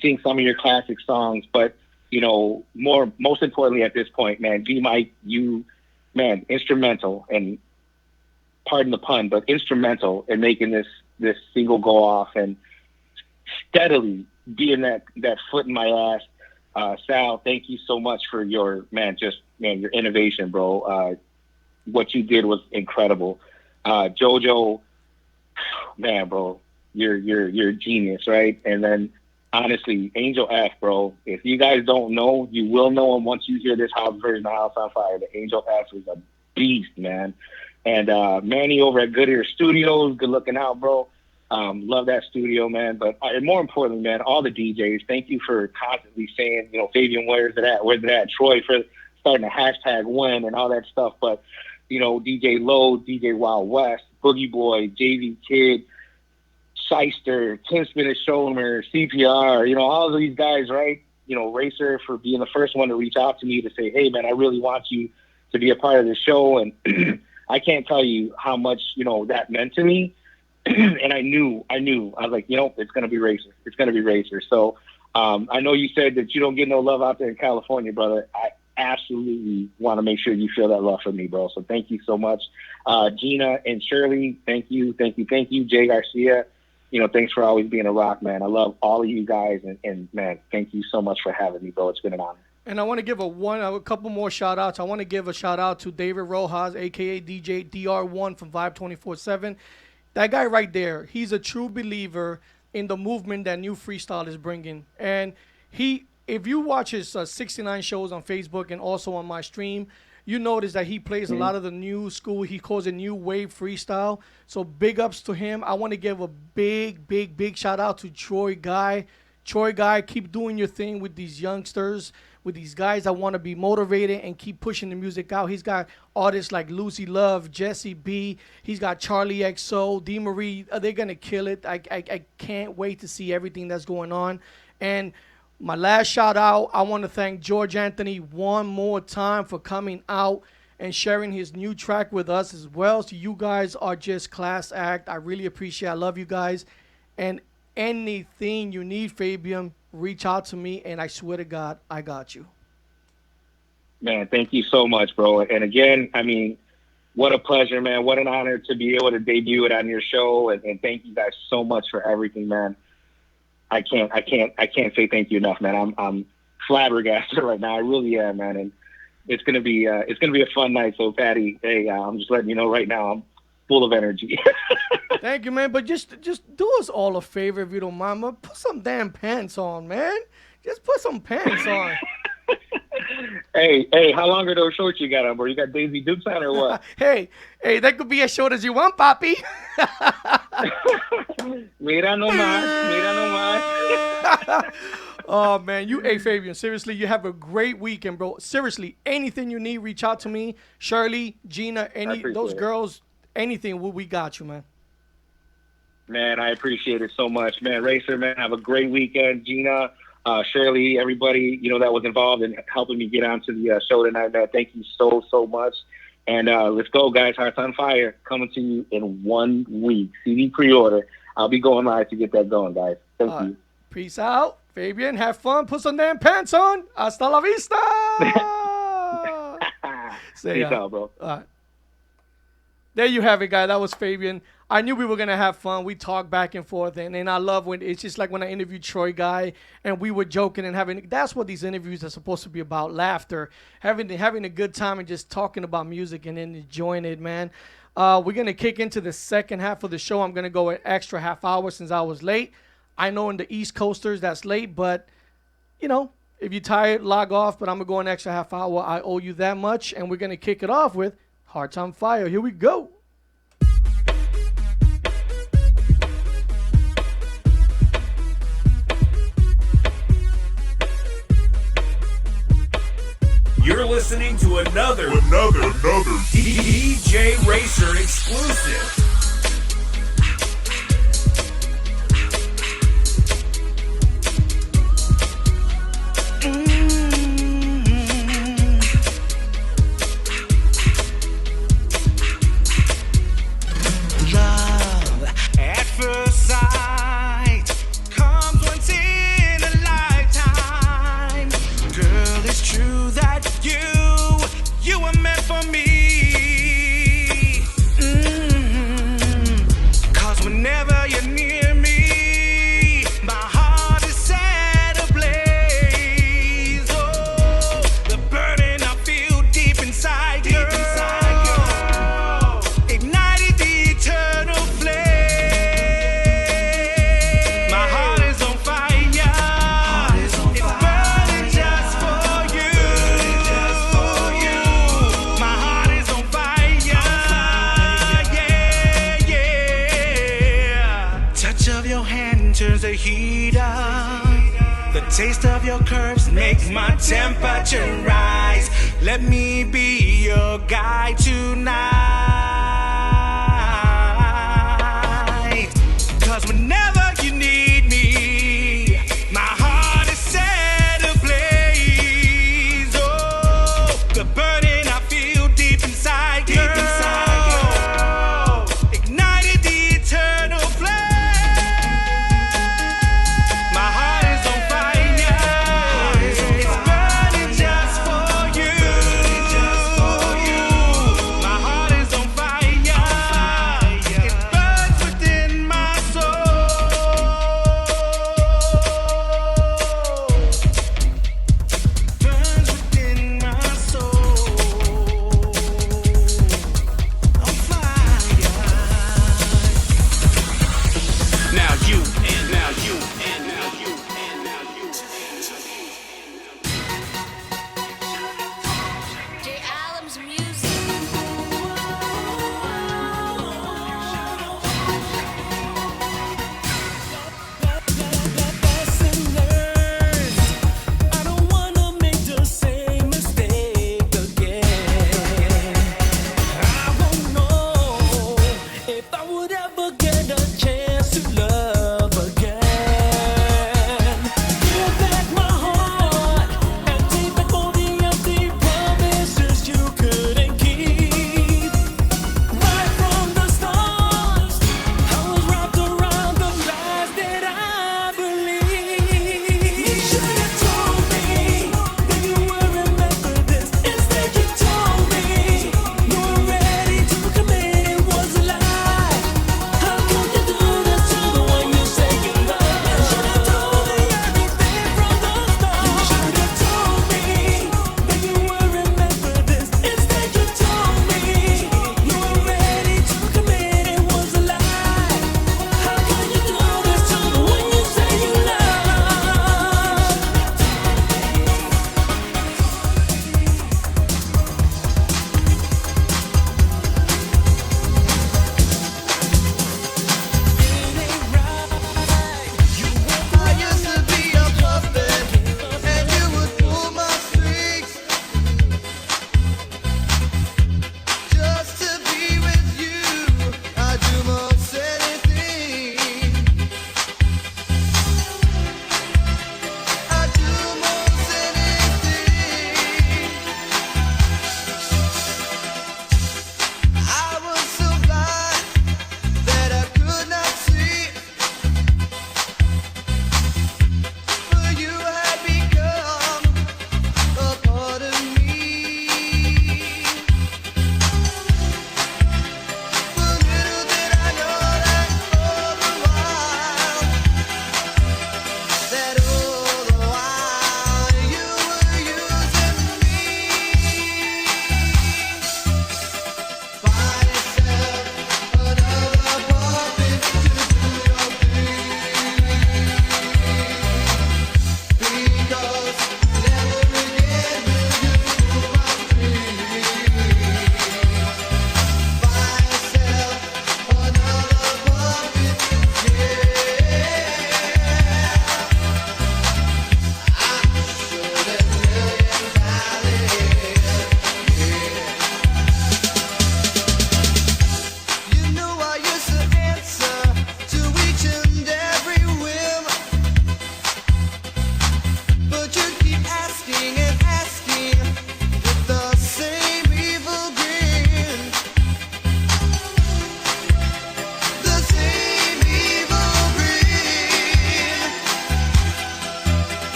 sing some of your classic songs. But, most importantly at this point, man, G Mike, you, man, instrumental, and pardon the pun, but instrumental in making this single go off and steadily being that foot in my ass. Sal, thank you so much for your innovation, bro. What you did was incredible. Jojo, man, bro, you're a genius, right? And then honestly, Angel F, bro, if you guys don't know, you will know him once you hear this house version of House on Fire. The Angel F is a beast, man. And Manny over at Good Ear Studios, good looking out, bro. Love that studio, man. But more importantly, man, all the DJs, thank you for constantly saying, Fabian, where's it at? Where's it at? Troy for starting to hashtag win and all that stuff. But, DJ Lowe, DJ Wild West, Boogie Boy, JV Kid, Shyster, Tim Spinach Shomer, CPR, all of these guys, right? Racer for being the first one to reach out to me to say, hey, man, I really want you to be a part of the show. And I can't tell you how much, that meant to me. And I knew. I was like, it's going to be Racer. It's going to be Racer. So I know you said that you don't get no love out there in California, brother. I absolutely want to make sure you feel that love from me, bro. So thank you so much. Gina and Shirley, thank you. Jay Garcia, thanks for always being a rock, man. I love all of you guys. And man, thank you so much for having me, bro. It's been an honor. And I want to give a couple more shout outs. I want to give a shout out to David Rojas, aka DJ DR1 from Vibe 24/7. That guy right there, he's a true believer in the movement that New Freestyle is bringing. And if you watch his 69 shows on Facebook and also on my stream, you notice that he plays a lot of the new school. He calls it new wave freestyle. So big ups to him. I want to give a big shout out to Troy Guy. Troy Guy, keep doing your thing with these youngsters, with these guys that want to be motivated and keep pushing the music out. He's got artists like Lucy Love, Jesse B. He's got Charlie XO, D. Marie. They're going to kill it. I can't wait to see everything that's going on. And my last shout out, I want to thank George Anthony one more time for coming out and sharing his new track with us as well. So you guys are just class act. I really appreciate it. I love you guys. And anything you need, Fabian, reach out to me, and I swear to God, I got you. Man, thank you so much, bro. And again, I mean, what a pleasure, man. What an honor to be able to debut it on your show. And thank you guys so much for everything, man. I can't say thank you enough, man. I'm flabbergasted right now. I really am, man. And it's gonna be a fun night. So, Patty, hey, I'm just letting you know right now, I'm full of energy. Thank you, man. But just do us all a favor if you don't mind. But put some damn pants on, man. Just put some pants on. Hey, how long are those shorts you got on, bro? You got Daisy Dukes on or what? hey, that could be as short as you want, papi. Mira no más. Oh, man. Hey, Fabian, seriously, you have a great weekend, bro. Seriously, anything you need, reach out to me. Shirley, Gina, those girls, anything, we got you, man. Man, I appreciate it so much, man. Racer, man, have a great weekend. Gina, Shirley, everybody, that was involved in helping me get onto the show tonight, man. Thank you so much. And let's go, guys. Hearts on Fire coming to you in 1 week. CD pre-order. I'll be going live to get that going, guys. Thank you. Peace out. Fabian, have fun. Put some damn pants on. Hasta la vista. Peace out, bro. All right. There you have it, guys. That was Fabian. I knew we were going to have fun. We talked back and forth, and I love when it's just like when I interviewed Troy Guy, and we were joking and having – that's what these interviews are supposed to be about, laughter, having a good time and just talking about music and then enjoying it, man. We're going to kick into the second half of the show. I'm going to go an extra half hour since I was late. I know in the East Coasters that's late, but, if you're tired, log off, but I'm going to go an extra half hour. I owe you that much, and we're going to kick it off with Hearts on Fire. Here we go. listening to another DJ Racer exclusive. Love at first sight comes once in a lifetime. Girl, it's true that you were meant for me. 'Cause whenever you're near me, my heart is set ablaze. Oh, the burden I feel deep inside, girl. Ignited the eternal flame. My heart is on fire. It's burning just for you. My heart is on fire. Yeah, yeah. Touch of your hand turns the heat up. The taste of your curves makes my temperature rise. Let me be your guide tonight. 'Cause whenever you need me, my heart is set ablaze. Oh, the burden I feel deep inside, girl. Ignited the eternal flame. My heart is on fire. It's burning just for you. My heart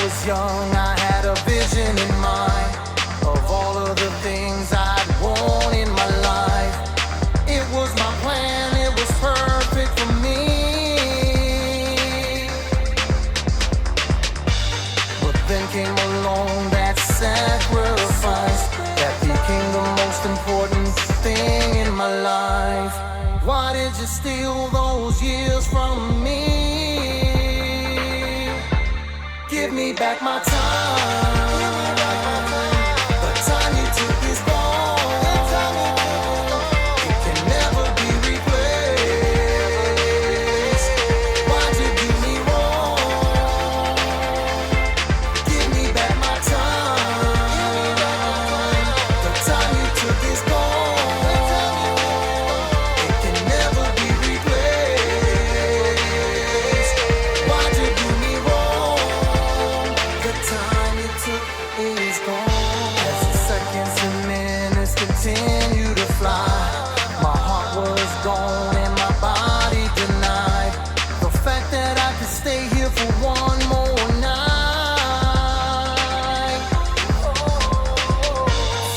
was young, I had a vision in mind of all of the things I'd want in my life. It was my plan, it was perfect for me. But then came along that sacrifice that became the most important thing in my life. Why did you steal those years from me? Give me back my time. The time you took is gone. It can never be replaced. Why'd you do me wrong? Give me back my time. The time you took is gone. It can never be replaced. Why'd you do me wrong? The time you took is gone. As the seconds and minutes continue to fly, my heart was gone and my body denied the fact that I could stay here for one more night.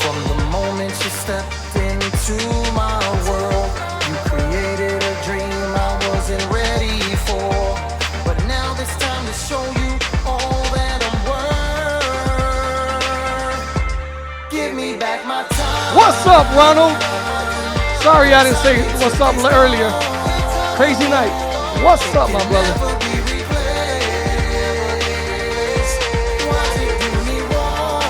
From the moment you stepped into my world, you created a dream I wasn't ready for. But now it's time to show you all that I'm worth. Give me back my time. What's up, Ronald? Sorry I didn't say what's up earlier. Crazy night. What's up, my brother? Never be replaced. Why'd you do me wrong?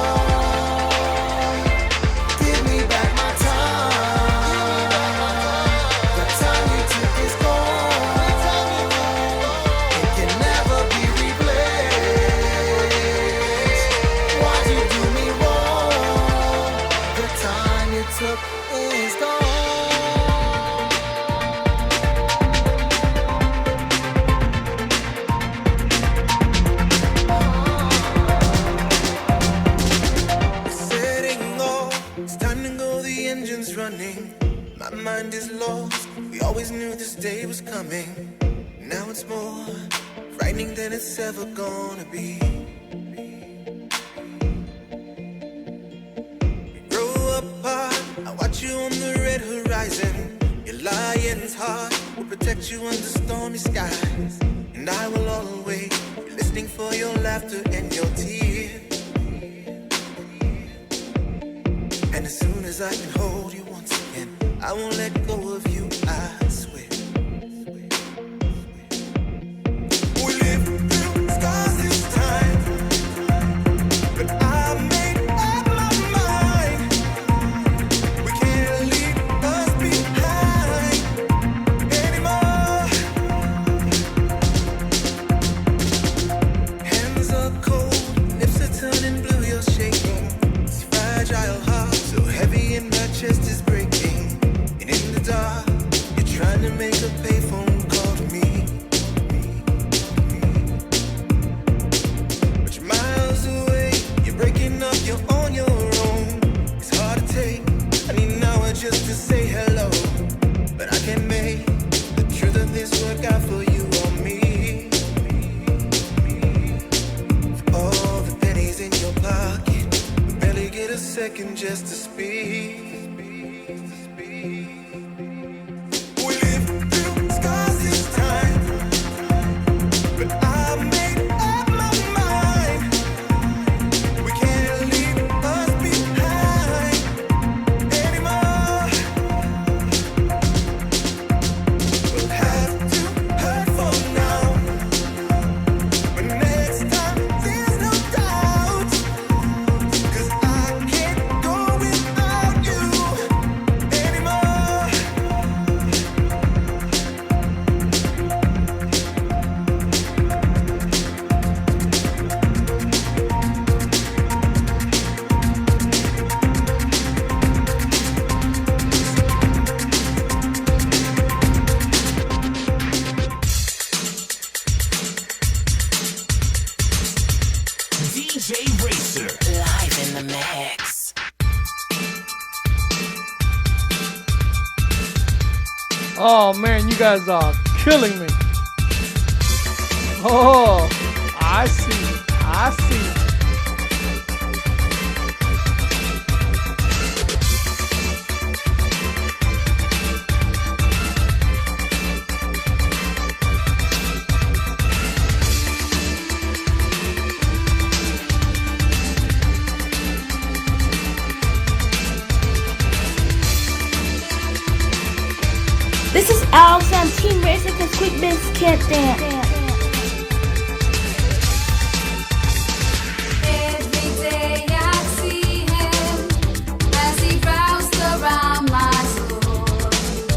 Give me back my time. The time you took is gone. It can never be replaced. Why'd you do me wrong? The time you took is gone. Setting off, it's time to go, the engine's running. My mind is lost, we always knew this day was coming. Now it's more frightening than it's ever gonna be. We grow apart, I watch you on the red horizon. Your lion's heart will protect you under stormy skies. And I will always be listening for your laughter and your tears. And as soon as I can hold you once again, I won't let go of you, I swear. We live through scars this time, but I made up my mind. We can't leave us behind anymore. Hands are cold, lips are turning blue, you're shaking. It's fragile heart, so heavy and my chest is breaking. And in the dark, you're trying to make a payphone call to me. But you're miles away, you're breaking up, you're on your own. It's hard to take, I need an hour just to say hello. But I can't make the truth of this work out for you or me. For all the pennies in your pocket, we barely get a second just to speak. We live through scars this time, but I made up my mind. We can't leave us behind anymore. We'll have to hurt for now, but next time there's no doubt. 'Cause I can't go without you anymore. DJ Racer. Live in the mix. Oh man, you guys are killing me. Oh, I see. I see. This is Alex on Team Racer because Quick Bits can't dance. Every day I see him as he browsed around my store.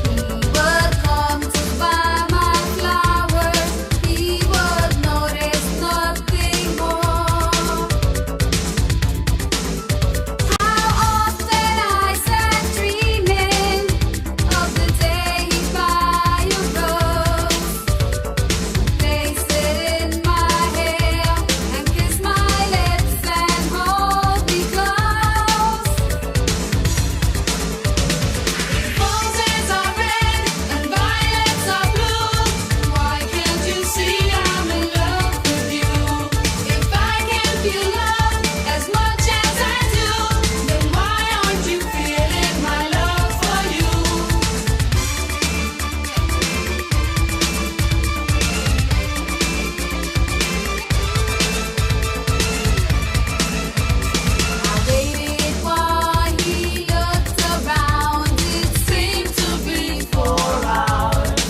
He would come to buy my flowers. He would notice nothing more. How often I sat dreaming of the day he'd buy a rose, place it in my hair, and kiss my lips and hold me close. Roses are red and violets are blue. Why can't you see I'm in love with you? If I can feel love as much as I do, then why aren't you feeling my love for you? I waited while he looked around. It seemed to be 4 hours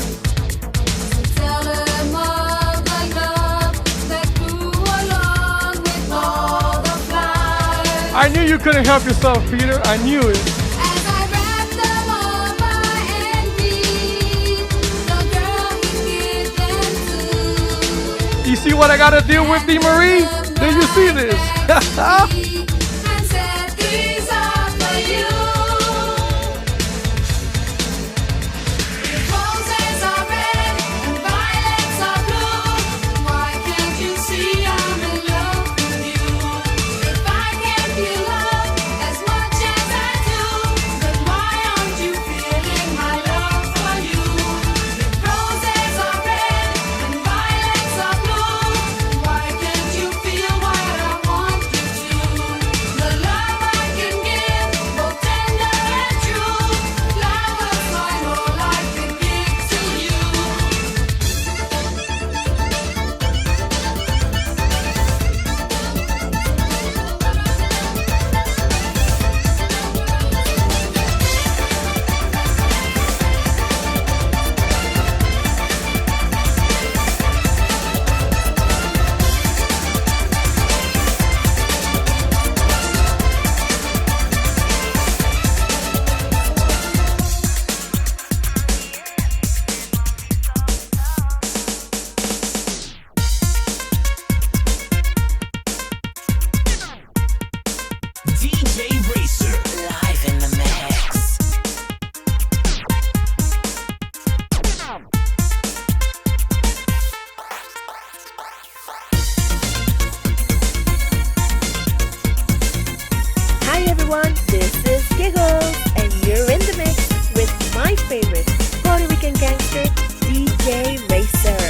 to tell him of the love that grew along with all the flowers. I knew you couldn't help yourself, Peter. I knew it. As I wrapped them up, I envied the girl he gave them to. You see what I gotta deal with, D. Marie? Do you see this? And said, "These are for you." Roses are red and violets are blue. Why can't you see I'm in love with you? If I can feel love as much as I do, then why aren't you feeling my love for you? Roses are red and violets are blue. Why can't you feel what I want you to? The love I can give, both tender and true. Flowers are all I can give to you. DJ Racer. Live in the mix. Hi everyone, this is Giggles, and you're in the mix with my favorite Puerto Rican gangster, DJ Racer.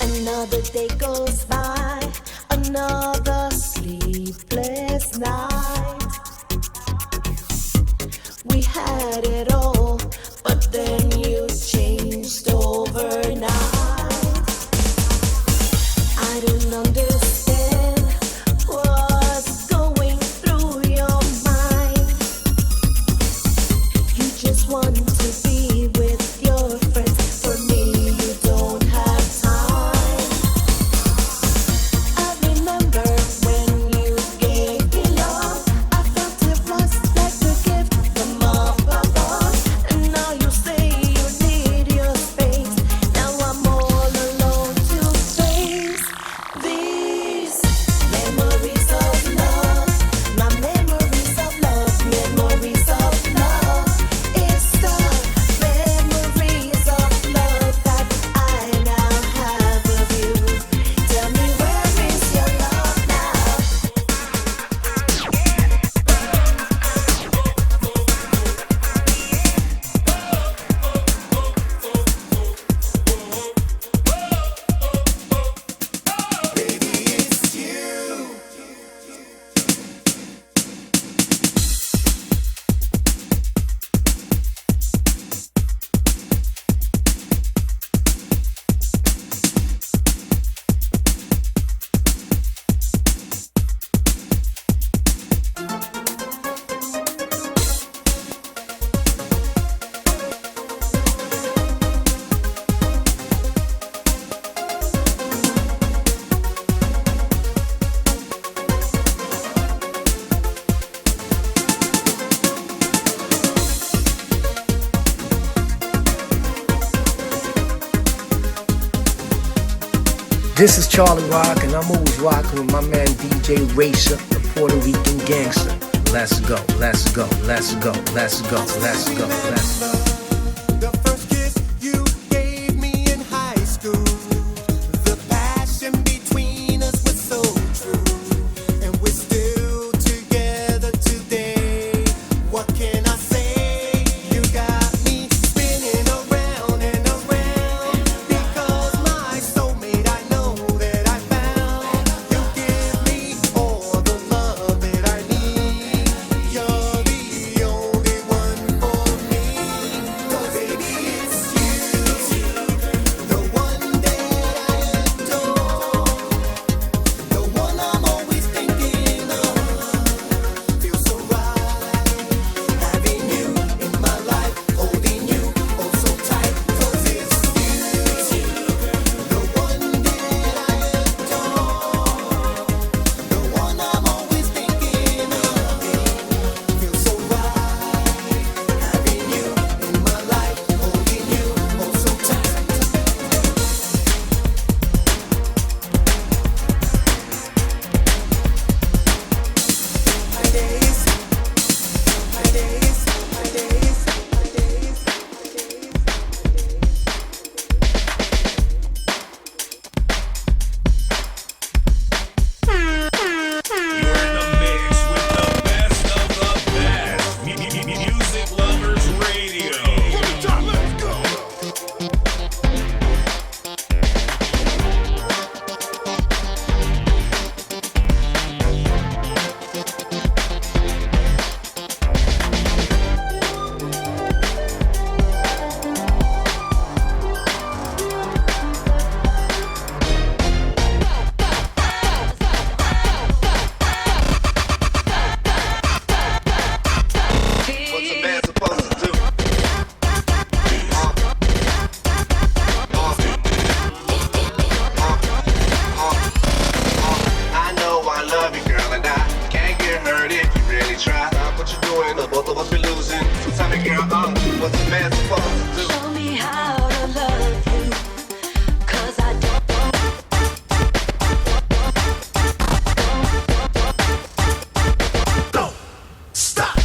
Another day goes by, another sleepless night. We had it all, but then you changed overnight. I don't understand what's going through your mind. You just want to be with your friends. For me, you don't have time. I remember when you gave me love. I felt it was like a gift from up above. This is Charlie Rock, and I'm always rocking with my man DJ Racer, the Puerto Rican gangster. Let's go, let's go, let's go, let's go, let's go, let's go. The first kiss you gave me in high school. The passion between us was so true. And we're still together today. What can I say? You got me spinning around and around. Because my soulmate I know that I found. You give me all the love that I need. You're the only one for me. 'Cause baby it's you, the one that I adore, the one I'm always thinking of. Feels so right, having you in my life, holding you oh so tight. 'Cause it's you, the one that I adore, the one I'm always thinking of. Feels so right, having you in my life, holding you oh so tight. My days, my days, my days, my days, my You're in the mix with the best of the best. Music Lovers Radio. Let's go. What's a man supposed to do? I know I love you, girl, and I can't get hurt if you really try. Stop what you're doing, or both of us be losing. So tell me, girl, what's a man supposed to do? Show me how to love you, 'cause I don't. Stop.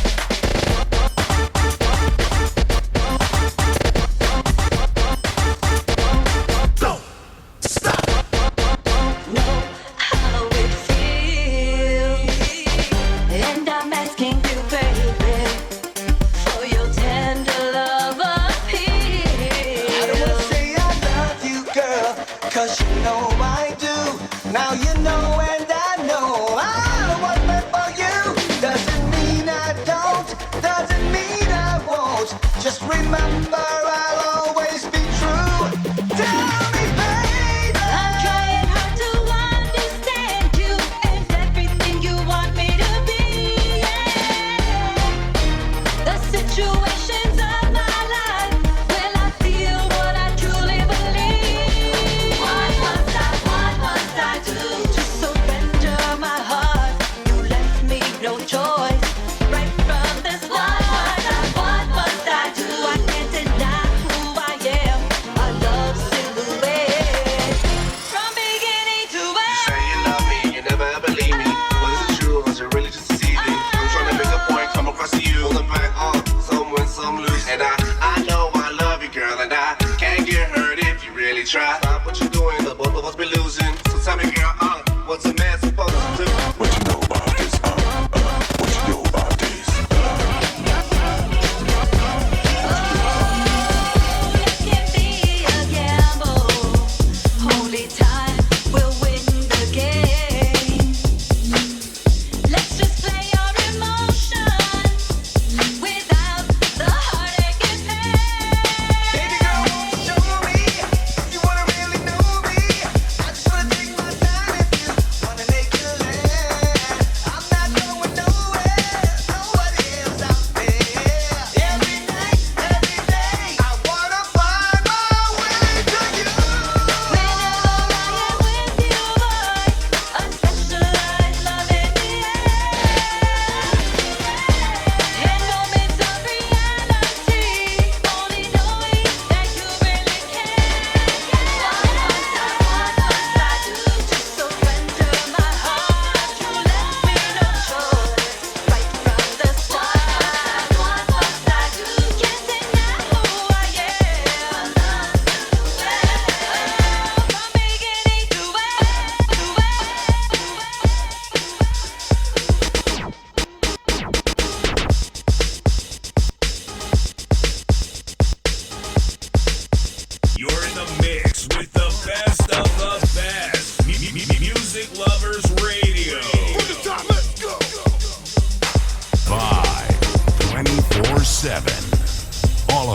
Go. Stop. Know how it feels, and I'm asking you, baby, for your tender love appeal. I don't wanna say I love you, girl, 'cause you know I do. Now you know and I know I was meant for you. Doesn't mean I don't, doesn't mean I won't. Just remember I'll always be true. Tell me, baby. I'm trying hard to understand you and everything you want me to be. The situations of my life, will I feel what I truly believe? What must I do to surrender my heart? You left me no choice. Right from the start, what must I do? I can't deny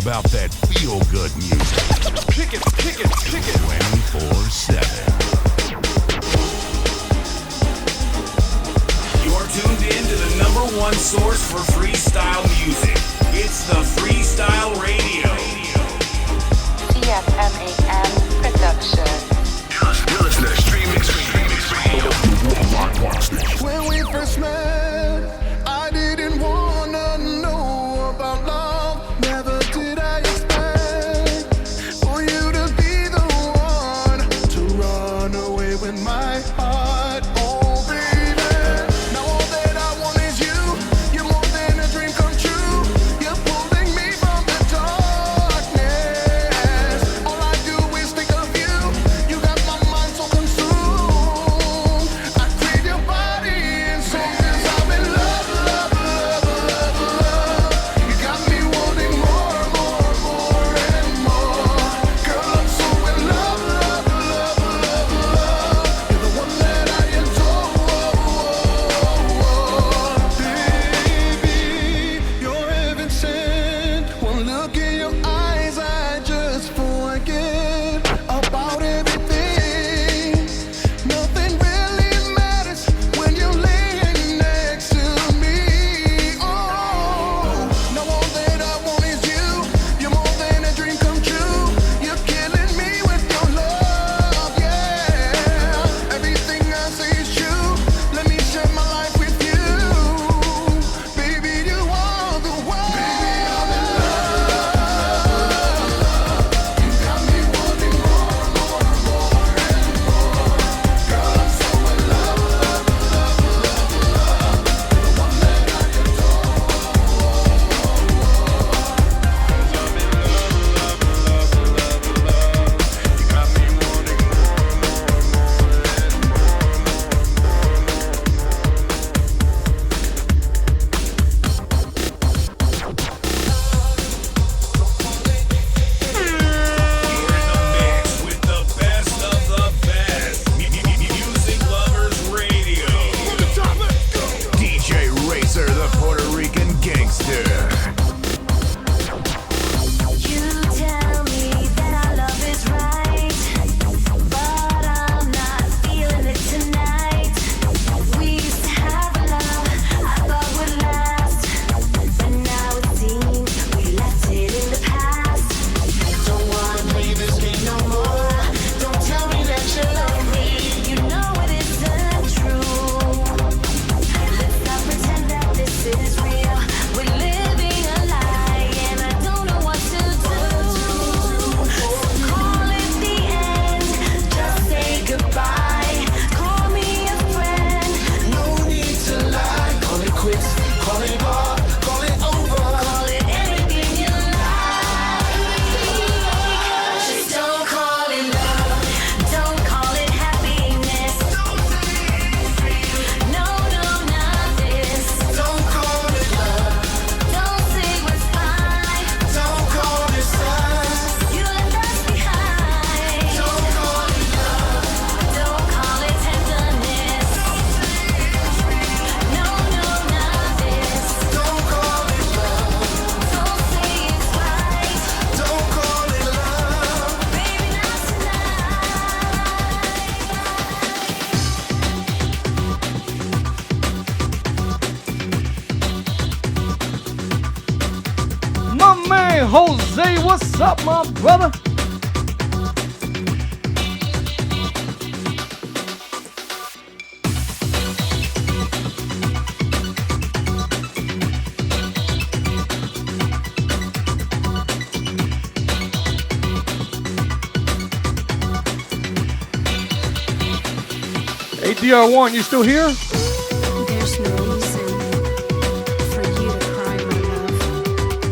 about that feel-good music. Kick it, kick it, kick it. 24/7. You're tuned in to the #1 source for freestyle music. It's the Freestyle Radio. CFMAM Production. You're listening to Streaming Radio. When we first met, I didn't wanna know about love. Never did I expect for you to be the one to run away with my heart. Oh, baby. Now all that I want is you. You're more than a dream come true. You're pulling me from the darkness. All I do is think of you. You got my mind so consumed. I crave your body and soul 'cause I'm in love, love, love, love, love. You got me wanting more, more, more and more. Girl, I'm so in love, love, love, love, love. You're the one that I adore. Baby, you're heaven sent. One look in your eyes, I just forget about everything. Nothing really matters when you're laying next to me. Oh, now all that I want is you. You're more than a dream come true. You're killing me with your love, yeah. Everything I say is true. Let me share my life with you. Baby, you are the one. Baby, I'm in love. You got me wanting more, more, more and more. Girl, I'm so in love, love, love, love, love. You're the one that I adore. Mix with the best of the best. Music Lovers Radio. DJ Racer, the Puerto Rican gangster. You tell me that our love is right, but I'm not feeling it tonight. We used to have a love I thought would last, but now it seems we left it in the past. Don't wanna play this game no more. Don't tell me that you love me. You know it isn't true. Let's not pretend that this is real. We're living a lie, and I don't know what to do. So call it the end. Just say goodbye. Call me a friend. No need to lie. Call it quits. Call it bar. Call it over. Call it anything you like. Just don't call it love. Don't call it happiness. No, no, not this. Don't call it love. Don't say what's fine. Don't call it signs. You left us behind. Don't call it love. Don't call it tenderness. No, no, not this. Don't call it love. Don't say it's right. Don't call it love. Baby, not tonight. My man Jose, what's up, my brother? Hey, DR1, you still here? There's no reason for you to cry, my love.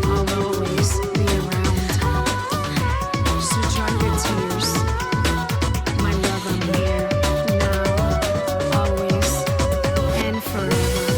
I'll always be around. So dry your tears. My love, I'm here. Now, always, and forever.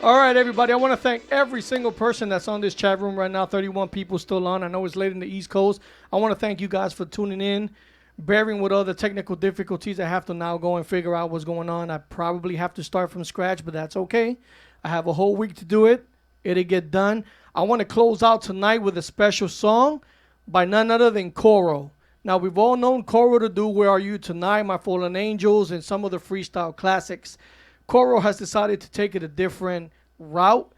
All right, everybody. I want to thank every single person that's on this chat room right now. 31 people still on. I know it's late in the East Coast. I want to thank you guys for tuning in, bearing with all the technical difficulties. I have to now go and figure out what's going on. I probably have to start from scratch, but that's okay. I have a whole week to do it. It'll get done. I want to close out tonight with a special song by none other than Coro. Now, we've all known Coro to do Where Are You Tonight, My Fallen Angels, and some of the freestyle classics. Coro has decided to take it a different route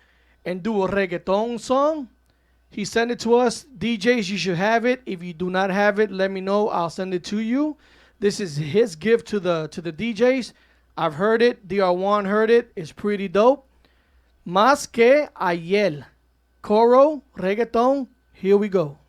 and do a reggaeton song. He sent it to us. DJs, you should have it. If you do not have it, let me know. I'll send it to you. This is his gift to the DJs. I've heard it. DR1 heard it. It's pretty dope. Más que ayer. Coro, reggaeton. Here we go.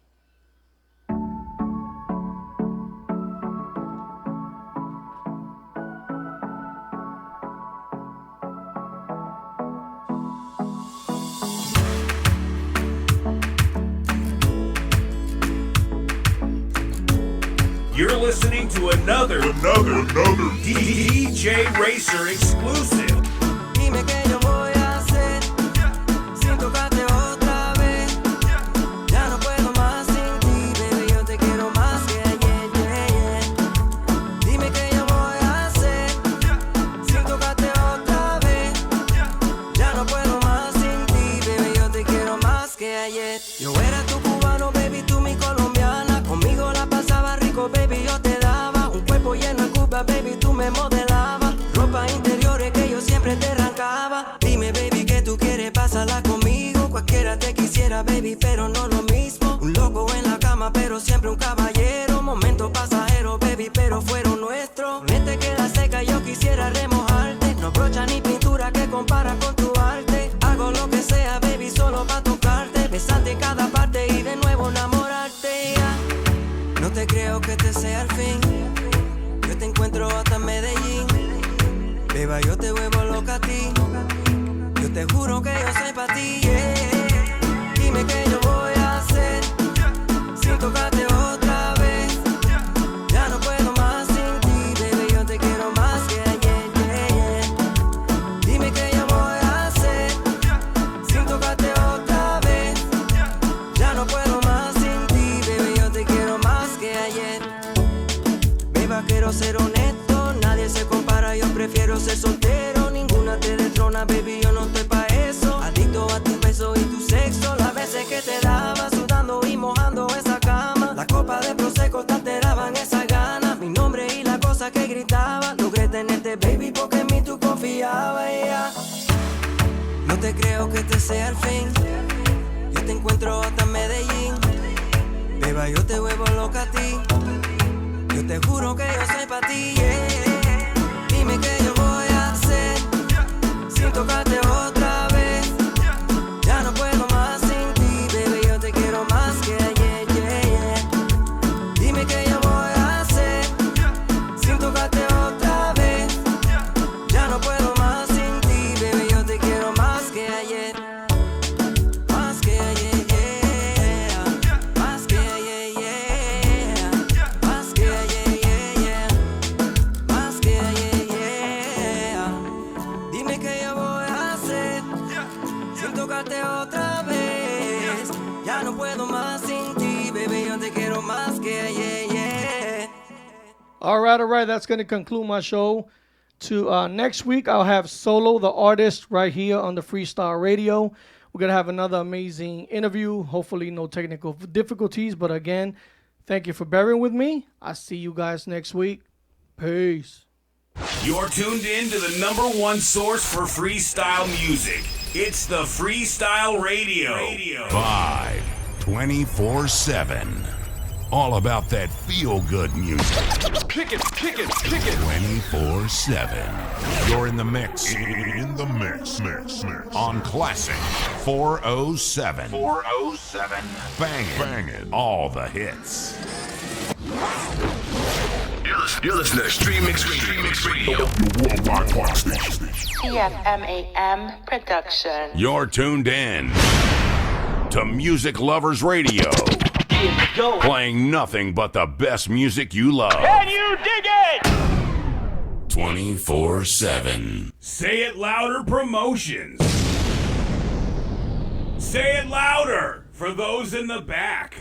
You're listening to another DJ Racer exclusive. Dime qué yo voy a hacer sin tocarte otra vez. Ya no puedo más sin ti, baby, yo te quiero más que ayer, yeah, yeah. Dime qué yo voy a hacer sin tocarte otra vez. Ya no puedo más sin ti, baby, yo te quiero más que ayer. Yo era tu cubano, baby, tú mi colombiana. Conmigo la pasaba rico, baby, yo te daba un cuerpo lleno de Cuba, baby, tú me modelabas. Ropa interiores que yo siempre te arrancaba. Dime, baby, que tú quieres pasarla conmigo. Cualquiera te quisiera, baby, pero no lo mismo. Un loco en la cama, pero siempre un caballero. Momentos pasajeros, baby, pero fueron nuestros. Mente queda seca, yo quisiera remojarte. No brocha ni pintura que compara con tu arte. Hago lo que sea, baby, solo pa' tocarte. Besarte en cada parte y de nuevo enamorarte, ya. No te creo que este sea el fin. Yo te encuentro hasta en Medellín. Beba, yo te vuelvo loca a ti. Yo te juro que yo soy pa' ti, yeah. Dime qué yo voy a hacer sin tocarte otra vez. Ya no puedo más sin ti, baby, yo te quiero más que ayer, yeah, yeah. Dime qué yo voy a hacer sin tocarte otra vez. Ya no puedo más sin ti, baby, yo te quiero más que ayer. Beba, quiero ser honesto, nadie se compara, yo prefiero ser soltero. Ninguna te destrona, baby, yo no estoy pa' eso. Adicto a tu beso y tu sexo. Las veces que te daba sudando y mojando esa cama. La copa de prosecco te alteraban esas ganas. Mi nombre y la cosa que gritaba. Logré tenerte, baby, porque en mí tú confiabas, yeah. No te creo que este sea el fin. Yo te encuentro hasta en Medellín. Beba, yo te vuelvo loca a ti. Yo te juro que yo soy pa' ti, yeah. Dime qué yo voy a hacer sin tocarte otra vez. Ya no puedo más sin ti, baby, yo te quiero más que ayer, yeah, yeah. Dime qué yo voy a hacer sin tocarte otra vez. Ya no puedo más sin ti, baby, yo te quiero más que ayer. Más que ayer, yeah. Más que ayer, yeah. Más que ayer, yeah, yeah. Más que ayer, yeah. Dime qué yo voy a hacer sin tocarte otra vez. Ya no puedo más sin ti, baby, yo te quiero más que ayer, yeah. All right. That's going to conclude my show. To next week, I'll have Solo, the artist, right here on the Freestyle Radio. We're going to have another amazing interview. Hopefully, no technical difficulties. But again, thank you for bearing with me. I'll see you guys next week. Peace. You're tuned in to the number one source for freestyle music. It's the Freestyle Radio. Vibe 24/7. All about that feel-good music. Kick it. 24/7. You're in the mix. In the mix. On Classic 407. 407. Banging. All the hits. You're listening to Stream Mix Radio. Your worldwide talk station. TFMAM Production. You're tuned in to Music Lovers Radio. Playing nothing but the best music you love. Can you dig it? 24/7. Say It Louder Promotions. Say it louder for those in the back.